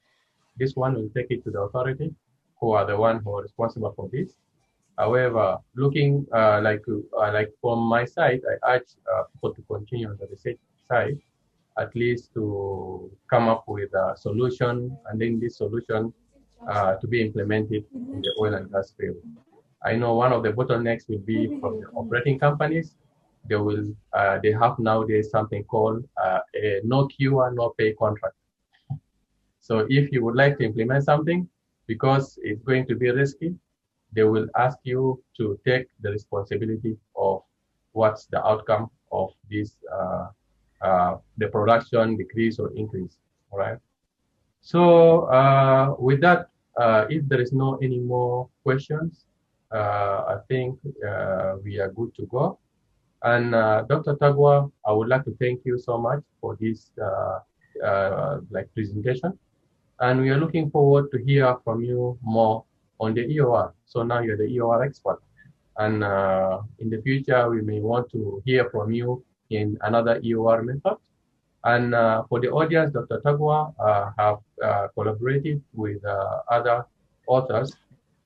This one will take it to the authority, who are the one who are responsible for this. However, looking like from my side, I urge people to continue on the research side, at least to come up with a solution, and then this solution to be implemented in the oil and gas field. I know one of the bottlenecks will be from the operating companies. They have nowadays something called a no cure, no pay contract. So if you would like to implement something, because it's going to be risky, they will ask you to take the responsibility of what's the outcome of this, the production decrease or increase, all right? So with that, if there is no any more questions, I think we are good to go. And Dr. Tagwa, I would like to thank you so much for this presentation. And we are looking forward to hear from you more on the EOR. So now you're the EOR expert. And in the future, we may want to hear from you in another EOR method. And for the audience, Dr. Tagwa have collaborated with other authors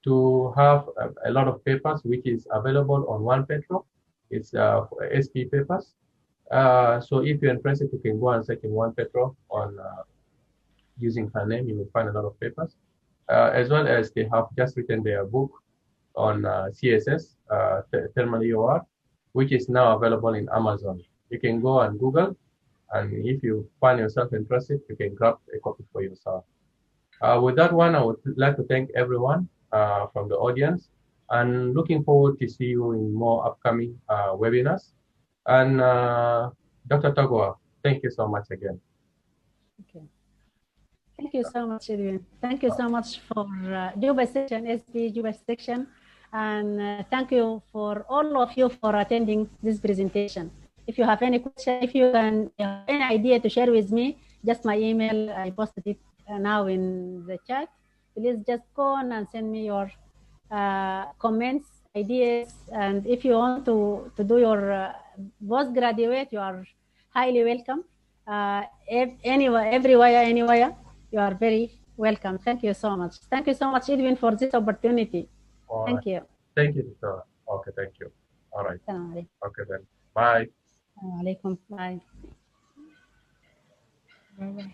to have a lot of papers, which is available on One Petro. It's SPE papers. So if you're interested, you can go and search in One Petro on using her name. You will find a lot of papers, as well as they have just written their book on CSS, thermal EOR, which is now available in Amazon. You can go and Google, and if you find yourself interested, you can grab a copy for yourself. With that one, I would like to thank everyone from the audience, and looking forward to see you in more upcoming webinars. And Dr. Tagwa, thank you so much again. Okay. Thank you so much, Edwin. Thank you so much for Juba Section, SPE Juba Section, and thank you for all of you for attending this presentation. If you have any question, if you have any idea to share with me, just my email, I posted it now in the chat. Please just go on and send me your comments, ideas, and if you want to do your postgraduate, you are highly welcome. Everywhere, you are very welcome. Thank you so much. Thank you so much, Edwin, for this opportunity. All Thank right. you. Thank you, Dr. Okay, thank you. All right. Assalamu Okay then. Bye. alaikum. Bye. Bye-bye.